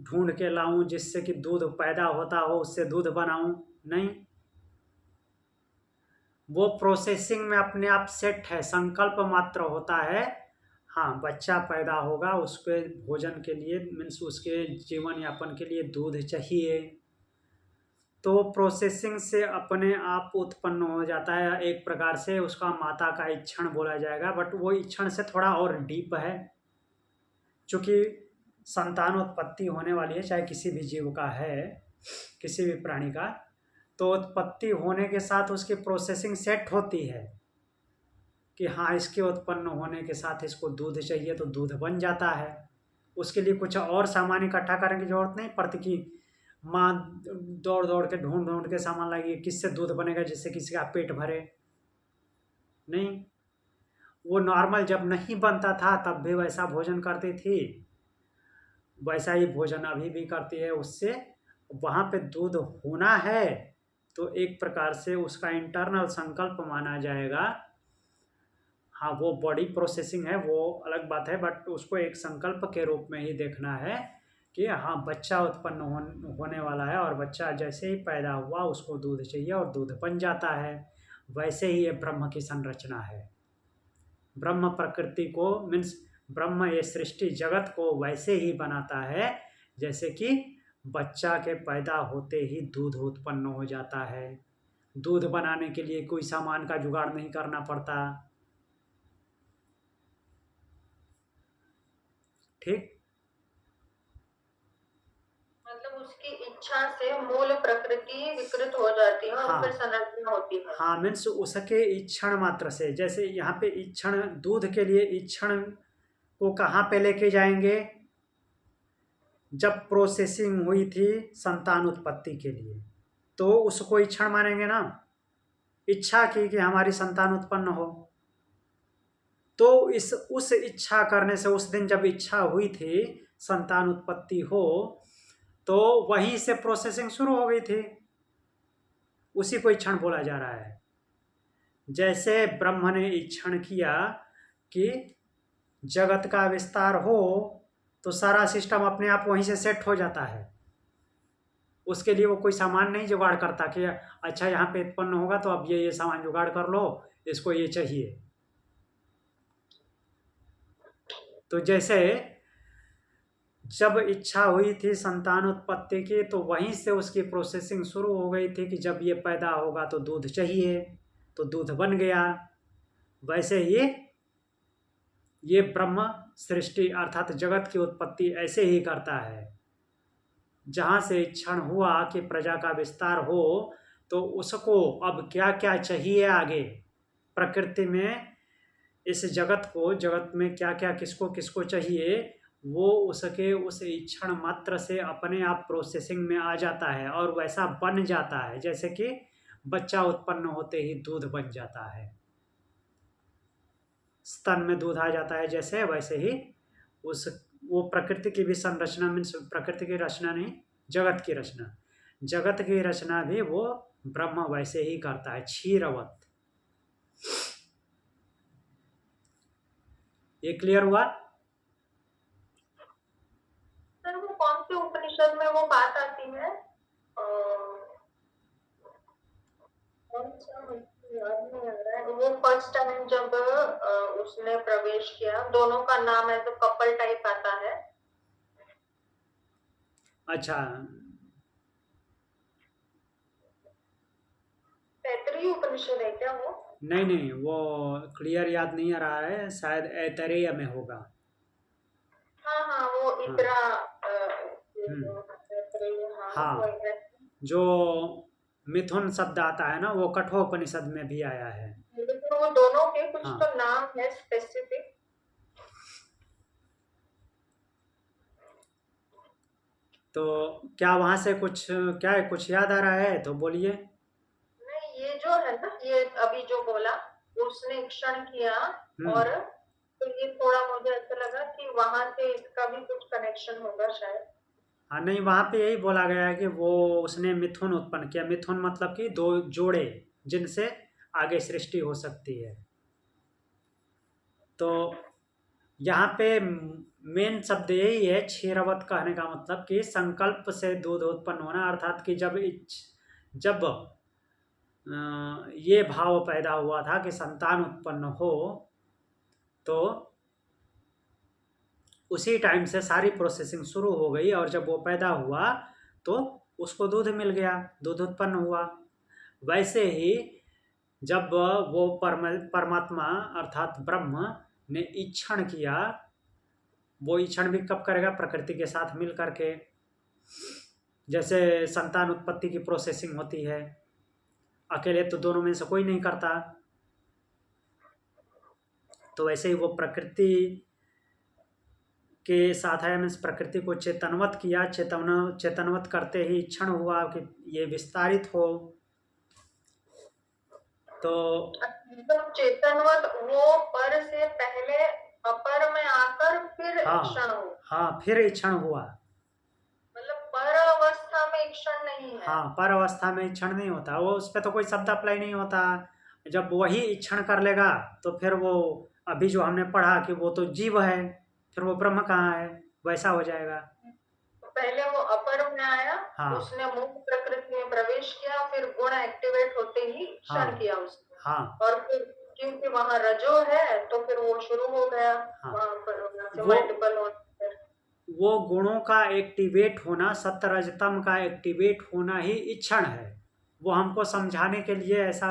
ढूंढ के लाऊं जिससे कि दूध पैदा होता हो, उससे दूध बनाऊं, नहीं। वो प्रोसेसिंग में अपने आप सेट है, संकल्प मात्र होता है। हाँ, बच्चा पैदा होगा, उसके भोजन के लिए मीन्स उसके जीवन यापन के लिए दूध चाहिए, तो प्रोसेसिंग से अपने आप उत्पन्न हो जाता है, एक प्रकार से उसका माता का इक्षण बोला जाएगा, बट वो इक्षण से थोड़ा और डीप है। चूँकि संतानोत्पत्ति होने वाली है, चाहे किसी भी जीव का है, किसी भी प्राणी का, तो उत्पत्ति होने के साथ उसकी प्रोसेसिंग सेट होती है कि हाँ, इसके उत्पन्न होने के साथ इसको दूध चाहिए तो दूध बन जाता है। उसके लिए कुछ और सामान इकट्ठा करने की ज़रूरत नहीं पड़ती कि माँ दौड़-दौड़ के ढूँढ-ढूँढ के सामान लाएगी, किससे दूध बनेगा जिससे किसी का पेट भरे। नहीं, वो नॉर्मल जब नहीं बनता था तब भी वैसा भोजन करती थी, वैसा ही भोजन अभी भी करती है। उससे वहाँ पे दूध होना है तो एक प्रकार से उसका इंटरनल संकल्प माना जाएगा। हाँ, वो बॉडी प्रोसेसिंग है, वो अलग बात है, बट उसको एक संकल्प के रूप में ही देखना है कि हाँ, बच्चा उत्पन्न होने वाला है और बच्चा जैसे ही पैदा हुआ उसको दूध चाहिए और दूध बन जाता है। वैसे ही ये ब्रह्म की संरचना है। ब्रह्म प्रकृति को मीन्स ब्रह्म ये सृष्टि जगत को वैसे ही बनाता है जैसे कि बच्चा के पैदा होते ही दूध उत्पन्न हो जाता है। दूध बनाने के लिए कोई सामान का जुगाड़ नहीं करना पड़ता। ठीक। मतलब उसकी इच्छा से मूल प्रकृति विकृत हो जाती है और फिर हाँ संरचना होती है। हाँ, मीन्स उसके इक्षण मात्र से, जैसे यहाँ पे इक्षण, दूध के लिए इक्षण को कहाँ पे लेके जाएंगे? जब प्रोसेसिंग हुई थी संतान उत्पत्ति के लिए तो उसको इक्षण मानेंगे ना। इच्छा की कि हमारी संतान उत्पन्न हो, तो उस इच्छा करने से, उस दिन जब इच्छा हुई थी संतान उत्पत्ति हो, तो वहीं से प्रोसेसिंग शुरू हो गई थी। उसी को इक्षण बोला जा रहा है। जैसे ब्रह्म ने इक्षण किया कि जगत का विस्तार हो तो सारा सिस्टम अपने आप वहीं से सेट हो जाता है। उसके लिए वो कोई सामान नहीं जुगाड़ करता कि अच्छा यहाँ पे उत्पन्न होगा तो अब ये सामान जुगाड़ कर लो, इसको ये चाहिए। तो जैसे जब इच्छा हुई थी संतान उत्पत्ति की तो वहीं से उसकी प्रोसेसिंग शुरू हो गई थी कि जब ये पैदा होगा तो दूध चाहिए, तो दूध बन गया। वैसे ही ये ब्रह्म सृष्टि अर्थात जगत की उत्पत्ति ऐसे ही करता है। जहाँ से इच्छा हुआ कि प्रजा का विस्तार हो तो उसको अब क्या क्या चाहिए आगे प्रकृति में, इस जगत को, जगत में क्या क्या किसको किसको चाहिए, वो उसके उस इच्छा मात्र से अपने आप प्रोसेसिंग में आ जाता है और वैसा बन जाता है। जैसे कि बच्चा उत्पन्न होते ही दूध बन जाता है, स्तन में दूध आ जाता है, जैसे वैसे ही उस वो प्रकृति की भी संरचना, मीन्स प्रकृति की रचना नहीं, जगत की रचना, जगत की रचना भी वो ब्रह्म वैसे ही करता है, क्षीरवत। ये क्लियर हुआ? सर वो कौन से उपनिषद में वो बात आती है? कौन सा मुझे याद नहीं आ रहा है। वो फर्स्ट टाइम जब उसने प्रवेश किया, दोनों का नाम ऐसे कपल टाइप आता है। अच्छा, तैतरीय उपनिषद है क्या वो? नहीं नहीं, वो क्लियर याद नहीं आ रहा है, शायद ऐतरेय में होगा। हाँ हाँ, वो हाँ। इतरा हाँ, हाँ, जो मिथुन शब्द आता है ना वो कठोपनिषद में भी आया है। लेकिन वो दोनों के कुछ हाँ। तो नाम है स्पेसिफिक। तो क्या वहां से कुछ, क्या है, कुछ याद आ रहा है तो बोलिए। नहीं, ये जो है ना, ये अभी जो बोला, उसने क्षण किया और तो ये थोड़ा मुझे ऐसा लगा कि वहां से इसका भी कुछ कनेक्शन होगा शायद। हाँ, नहीं, वहां पे यही बोला गया है कि वो उसने मिथुन उत्पन्न किया। मिथुन मतलब कि दो जोड़े जिनसे आगे सृष्टि हो सकती है। तो यहाँ पे मेन शब्द यही है, क्षीरवत कहने का मतलब कि संकल्प से दूध उत्पन्न होना, अर्थात कि जब ये भाव पैदा हुआ था कि संतान उत्पन्न हो, तो उसी टाइम से सारी प्रोसेसिंग शुरू हो गई और जब वो पैदा हुआ तो उसको दूध मिल गया, दूध उत्पन्न हुआ। वैसे ही जब वो परमात्मा अर्थात ब्रह्म ने ईक्षण किया, वो ईक्षण भी कब करेगा? प्रकृति के साथ मिल करके। जैसे संतान उत्पत्ति की प्रोसेसिंग होती है, अकेले तो दोनों में से कोई नहीं करता, तो वैसे ही वो प्रकृति के साथ है, मीन्स प्रकृति को चेतनवत किया, चेतनवत करते ही क्षण हुआ कि ये विस्तारित हो। तो चेतनवत वो पर से पहले अपर में आकर फिर हाँ क्षण हो। हाँ, फिर क्षण हुआ, मतलब पर अवस्था में क्षण नहीं है। हाँ, पर अवस्था में क्षण नहीं होता, वो उस पर तो कोई शब्द अप्लाई नहीं होता। जब वही क्षण कर लेगा तो फिर वो अभी जो हमने पढ़ा कि वो तो जीव है, फिर वो ब्रह्म कहाँ है, वैसा हो जाएगा। तो पहले वो अपर में आया, हाँ उसने मूल प्रकृति में प्रवेश किया, फिर गुण एक्टिवेट होते ही हाँ क्षण किया उसने। हाँ और फिर क्योंकि वहां रजो है तो फिर वो शुरू हो गया, हाँ, वहां पर वो मल्टीपल होने। वो गुणों का एक्टिवेट होना, सत्वरजतम का एक्टिवेट होना ही इक्षण है। वो हमको समझाने के लिए ऐसा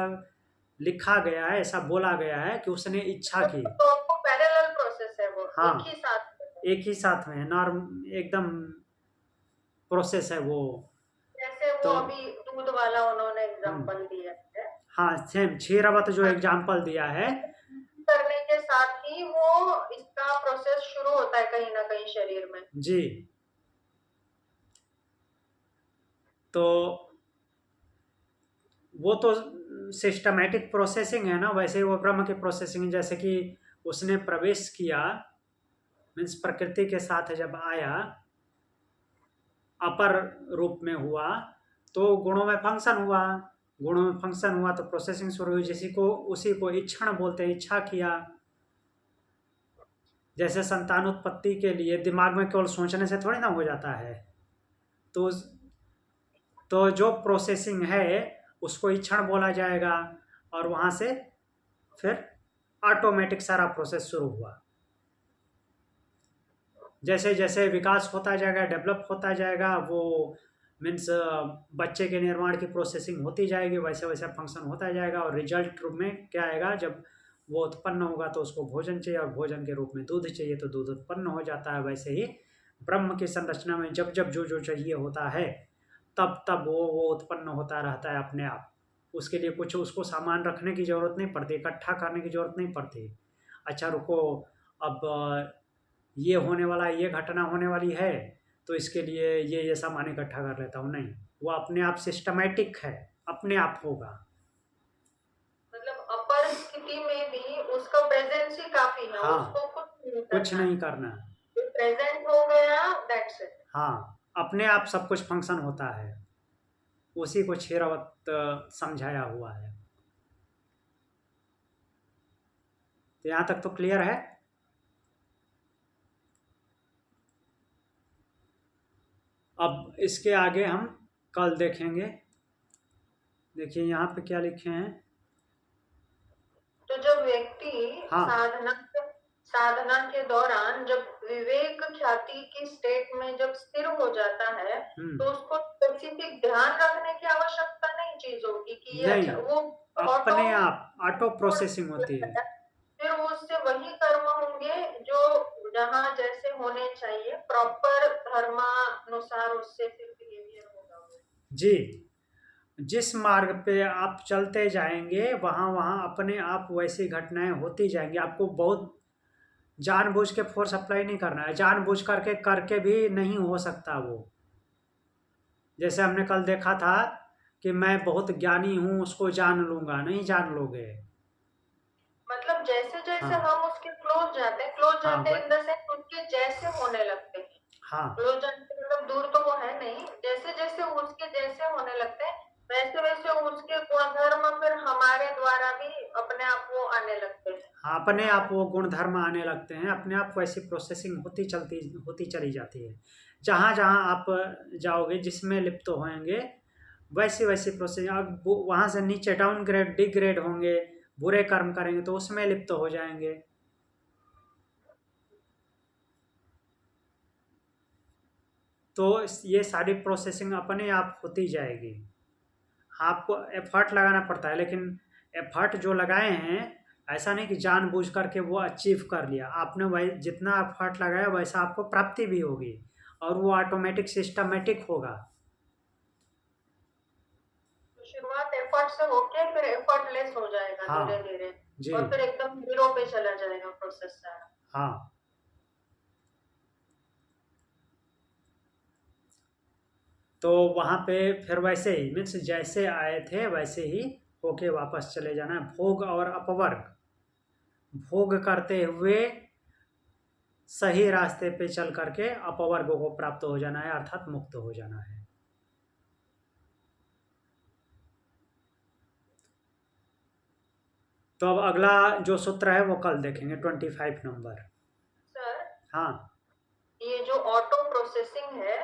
लिखा गया है, ऐसा बोला गया है कि उसने इच्छा की। तो आपको पैरेलल प्रोसेस है वो, हाँ, एक ही साथ में। एक ही साथ में नॉर्म एकदम प्रोसेस है वो। जैसे वो तो अभी दूध वाला उन्होंने एग्जांपल दिया है, हाँ, सेम क्षीरवत जो एग्जाम्पल दिया है, करने के साथ ही वो इसका प्रोसेस शुरू होता है कहीं ना कहीं शरीर में। जी। तो वो तो सिस्टमैटिक प्रोसेसिंग है ना, वैसे ही वो ब्रह्म की प्रोसेसिंग, जैसे कि उसने प्रवेश किया, मीन्स प्रकृति के साथ जब आया, अपर रूप में हुआ, तो गुणों में फंक्शन हुआ, गुणों में फंक्शन हुआ तो प्रोसेसिंग शुरू हुई, उसी को इच्छण बोलते हैं, इच्छा किया। जैसे संतान उत्पत्ति के लिए दिमाग में केवल सोचने से थोड़ी ना हो जाता है, तो जो प्रोसेसिंग है उसको इक्षण बोला जाएगा, और वहाँ से फिर ऑटोमेटिक सारा प्रोसेस शुरू हुआ। जैसे जैसे विकास होता जाएगा, डेवलप होता जाएगा, वो मीन्स बच्चे के निर्माण की प्रोसेसिंग होती जाएगी, वैसे वैसे फंक्शन होता जाएगा, और रिजल्ट रूप में क्या आएगा? जब वो उत्पन्न होगा तो उसको भोजन चाहिए, और भोजन के रूप में दूध चाहिए, तो दूध उत्पन्न हो जाता है। वैसे ही ब्रह्म की संरचना में जब जब जो जो चाहिए होता है, तब तब वो उत्पन्न होता रहता है अपने आप। उसके लिए कुछ उसको सामान रखने की ज़रूरत नहीं पड़ती, इकट्ठा करने की ज़रूरत नहीं पड़ती। अच्छा रुको, अब ये होने वाला, ये घटना होने वाली है, तो इसके लिए ये सामान इकट्ठा कर लेता हूँ, नहीं, वो अपने आप सिस्टमैटिक है, अपने आप होगा। मतलब अपर स्थिति में भी उसका प्रेजेंस ही काफी है, हाँ, उसको कुछ नहीं करना, प्रेजेंट हो गया, दैट्स इट। हाँ, अपने आप सब कुछ फंक्शन होता है, उसी को क्षीरवत समझाया हुआ है। तो यहाँ तक तो क्लियर है। अब इसके आगे हम कल देखेंगे। देखिए यहाँ पे क्या लिखे हैं। तो जब व्यक्ति हाँ, साधना के दौरान जब विवेक ख्याति की स्टेट में जब स्थिर हो जाता है, तो उसको स्पेसिफिक ध्यान रखने की आवश्यकता नहीं चीजों की कि ये नहीं, अच्छा, वो अपने आप ऑटो प्रोसेसिंग होती है। फिर उससे वही कर्म होंगे जो जहाँ जैसे होने चाहिए, प्रॉपर धर्मानुसार उससे फिर बिहेवियर होगा। जी, जिस मार्ग पे आप चलते जाएंगे वहाँ वहाँ अपने आप वैसी घटनाएं होती जाएंगी। आपको बहुत जानबूझ के फोर्स अप्लाई नहीं करना है, जानबूझ करके भी नहीं हो सकता वो। जैसे हमने कल देखा था कि मैं बहुत ज्ञानी हूँ, उसको जान लूंगा, नहीं जान लोगे। मतलब जैसे जैसे हाँ हम उसके क्लोज जाते हाँ हैं इन द सेंस उसके जैसे होने लगते हैं। हाँ क्लोज जाने का मतलब दूर तो वो है नहीं, जैसे जैसे उसके जैसे होने लगते हैं, वैसे वैसे उसके गुणधर्म फिर हमारे द्वारा भी अपने आप वो आने लगते हैं। हाँ, अपने आप वो गुण धर्म आने लगते हैं, अपने आप वैसी प्रोसेसिंग होती चली जाती है। जहाँ जहाँ आप जाओगे, जिसमें लिप्त होंगे, वैसी वैसी प्रोसेस, अब वहाँ से नीचे डाउनग्रेड डिग्रेड होंगे, बुरे कर्म करेंगे तो उसमें लिप्त हो जाएंगे। तो ये सारी प्रोसेसिंग अपने आप होती जाएगी। आपको एफर्ट लगाना पड़ता है, लेकिन एफर्ट जो लगाए हैं ऐसा नहीं कि जानबूझ करके वो अचीव कर लिया आपने, वही जितना एफर्ट लगाया वैसा आपको प्राप्ति भी होगी, और वो ऑटोमेटिक सिस्टमेटिक होगा। तो शुरुआत एफर्ट से होके फिर एफर्टलेस हो जाएगा हाँ धीरे धीरे, जी। और फिर एकदम जीरो पे चला जाएगा प्रोसेस सारा। हाँ, तो वहाँ पे फिर वैसे ही मीन्स जैसे आए थे वैसे ही होके वापस चले जाना है। भोग और अपवर्ग, भोग करते हुए सही रास्ते पे चल करके अपवर्ग को प्राप्त हो जाना है, अर्थात मुक्त हो जाना है। तो अब अगला जो सूत्र है वो कल देखेंगे, 25 नंबर। सर, हाँ। ये जो ऑटो प्रोसेसिंग है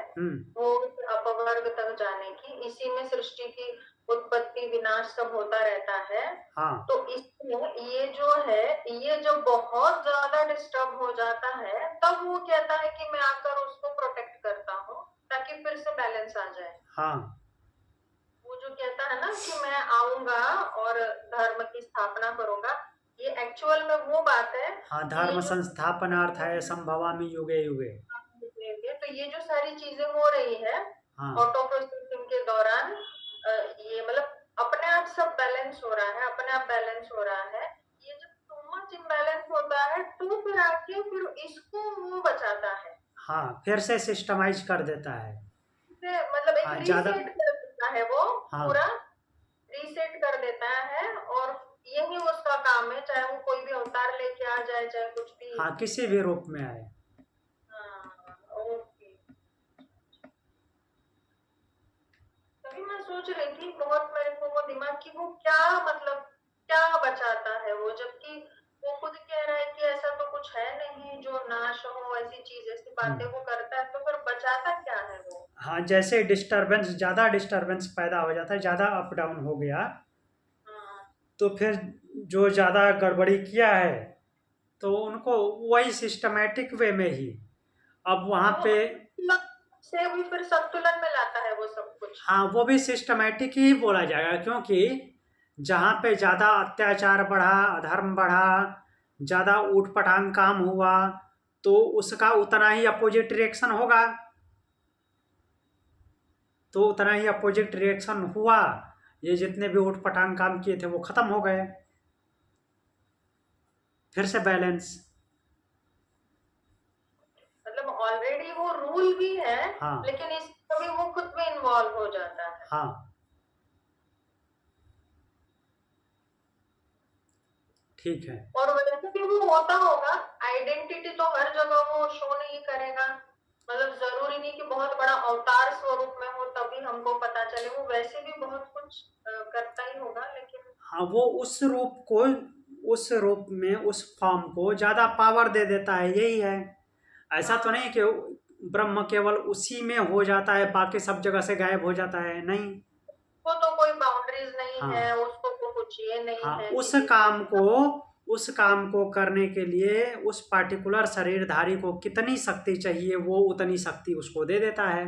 वो अपवर्ग तक जाने की, इसी में सृष्टि की उत्पत्ति विनाश सब होता रहता है। हाँ। तो इसमें ये जो है, ये जब बहुत ज्यादा डिस्टर्ब हो जाता है तब वो कहता है कि मैं आकर उसको प्रोटेक्ट करता हूँ ताकि फिर से बैलेंस आ जाए। हाँ। वो जो कहता है ना कि मैं आऊंगा और धर्म की स्थापना करूंगा, ये एक्चुअल में वो बात है। हाँ, ये धर्म जो संस्थापनार्थाय संभवामि युगे युगे। तो ये जो सारी चीजें हो रही है हाँ। ऑटो प्रोसेसिंग के दौरान, ये मतलब अपने आप सब बैलेंस हो रहा है, अपने आप बैलेंस हो रहा है। ये जब टू मच इम्बैलेंस होता है तो फिर आके फिर इसको वो बचाता है। हाँ, फिर से सिस्टमाइज कर देता है। मतलब एक हाँ, ज़्यादा। रीसेट कर देता है वो। हाँ। पूरा रीसेट कर देता है, और यही उसका काम है, चाहे वो कोई भी अवतार लेके आ जाए, चाहे कुछ भी। हाँ, किसी भी रूप में आए। हाँ, ओके। तभी मैं सोच रही थी, बहुत मेरे को वो दिमाग की वो क्या मतलब क्या बचाता है वो, जबकि वो खुद कह रहा है कि ऐसा तो कुछ है नहीं जो नाश हो, ऐसी चीज ऐसी बातें वो करता है, तो फिर बचाता क्या है वो? हाँ, जैसे डिस्टरबेंस, ज़्यादा डिस्टरबेंस पैदा हो जाता है, ज़्यादा अप डाउन हो गया, हाँ, तो फिर जो ज़्यादा गड़बड़ी किया है तो उनको वही सिस्टमैटिक वे में ही अब वहाँ तो वो पे। से भी फिर संतुलन में लाता है वो सब कुछ। हाँ, वो भी सिस्टमैटिक ही बोला जाएगा, क्योंकि जहाँ पे ज़्यादा अत्याचार बढ़ा, अधर्म बढ़ा, ज़्यादा ऊट-पटांग काम हुआ, तो उसका उतना ही अपोजिट रिएक्शन होगा। तो उतना ही अपोजिट रिएक्शन हुआ, ये जितने भी ऊट-पटांग काम किए थे वो खत्म हो गए, फिर से बैलेंस। मतलब ऑलरेडी वो रूल भी है। हाँ। लेकिन इस कभी वो खुद में इन्वॉल्व हो जाता है। हाँ, ठीक है। और वैसे भी वो होता होगा, आइडेंटिटी तो हर जगह वो शो नहीं करेगा। मतलब जरूरी नहीं कि बहुत बड़ा अवतार स्वरूप में हो तभी हमको पता चले, वो वैसे भी बहुत कुछ करता ही होगा, लेकिन हाँ, वो उस रूप को, उस रूप में, उस फॉर्म को ज़्यादा पावर दे देता है, यही है। ऐसा तो नहीं कि ब्रह्म केवल उसी में हो जाता है, बाकी सब जगह से गायब हो जाता है, नहीं। वो तो कोई बाउंड्रीज नहीं हाँ। है, उसको तो कुछ ये नहीं हाँ, है उस किसी काम को, उस काम को करने के लिए उस पार्टिकुलर शरीरधारी को कितनी शक्ति चाहिए, वो उतनी शक्ति उसको दे देता है।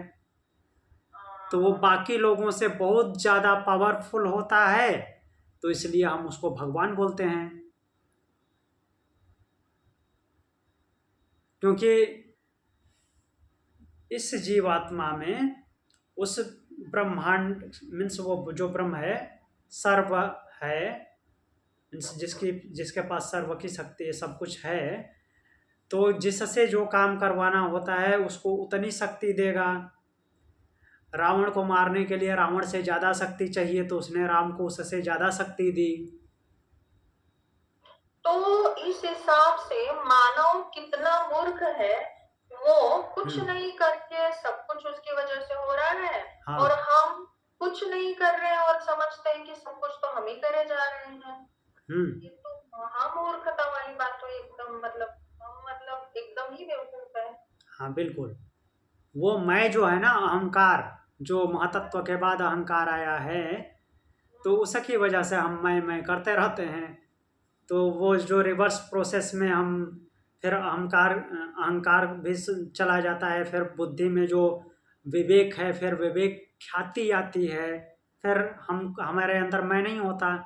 तो वो बाकी लोगों से बहुत ज़्यादा पावरफुल होता है, तो इसलिए हम उसको भगवान बोलते हैं। क्योंकि इस जीवात्मा में उस ब्रह्मांड मीन्स वो जो ब्रह्म है, सर्व है, मीन्स जिसके पास सर्व की शक्ति है, सब कुछ है, तो जिससे जो काम करवाना होता है उसको उतनी शक्ति देगा। रावण को मारने के लिए रावण से ज़्यादा शक्ति चाहिए, तो उसने राम को उससे ज़्यादा शक्ति दी। तो इस हिसाब से मानव कितना मूर्ख है, वो कुछ नहीं करके सब कुछ उसकी वजह से हो रहा है। हाँ। और हम कुछ नहीं कर रहे हैं और समझते हैं कि सब कुछ तो हम ही करे जा रहे हैं। ये तो महामूर्खता वाली बात तो एकदम मतलब हम मतलब एकदम ही बेवकूफ है। हाँ, बिल्कुल। वो मैं जो है ना, अहंकार, जो महतत्व के बाद अहंकार आया है, तो उसकी वजह से हम मैं करते रहते हैं। तो वो जो रिवर्स प्रोसेस में हम फिर अहंकार अहंकार भी चला जाता है, फिर बुद्धि में जो विवेक है, फिर विवेक ख्याति आती है, फिर हम हमारे अंदर मैं नहीं होता। हम्म,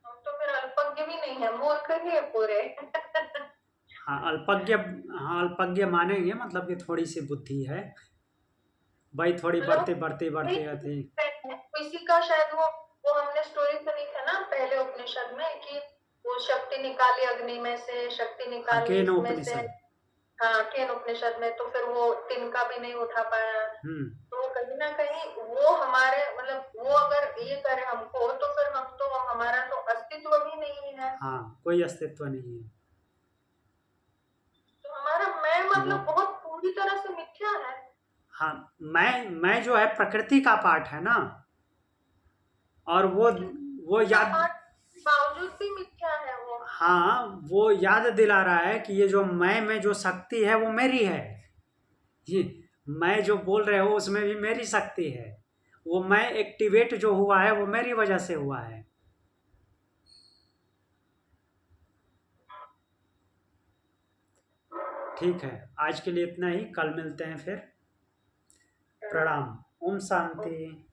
हम तो फिर अल्पज्ञ भी नहीं है, मूर्ख ही है पूरे। हाँ अल्पज्ञ, हाँ अल्पज्ञ मानेंगे, मतलब कि थोड़ी सी बुद्धि है भाई, थोड़ी मतलब बढ़ती बढ़ती बढ़ती आती। किसी का शायद वो हमने स्टोरी सुनी थी ना पहले उपनिषद में कि वो शक्ति निकाली अग्नि में से, शक्ति हाँ निकाली केन इसमें से। उपनिषद। हाँ केन उपनिषद में, तो फिर वो तिनका भी नहीं उठा पाया। हम्म। तो कहीं ना कहीं वो हमारे मतलब वो अगर ये करे हमको, तो फिर हम तो हमारा तो अस्तित्व भी नहीं है। हाँ कोई अस्तित्व नहीं है। तो हमारा मैं वो, मतलब बहुत पूरी तरह से मिथ्या है। हाँ मैं जो है प्रकृति का पार्ट है ना, और लेकिन वो का याद, पाठ के बावजूद भी मिथ्या है वो। हाँ वो याद दिला रहा है कि ये जो मैं में जो शक्ति है वो मेरी है। ये मैं जो बोल रहे हो उसमें भी मेरी शक्ति है। वो मैं एक्टिवेट जो हुआ है वो मेरी वजह से हुआ है। ठीक है, आज के लिए इतना ही, कल मिलते हैं फिर। प्रणाम। ओम शांति।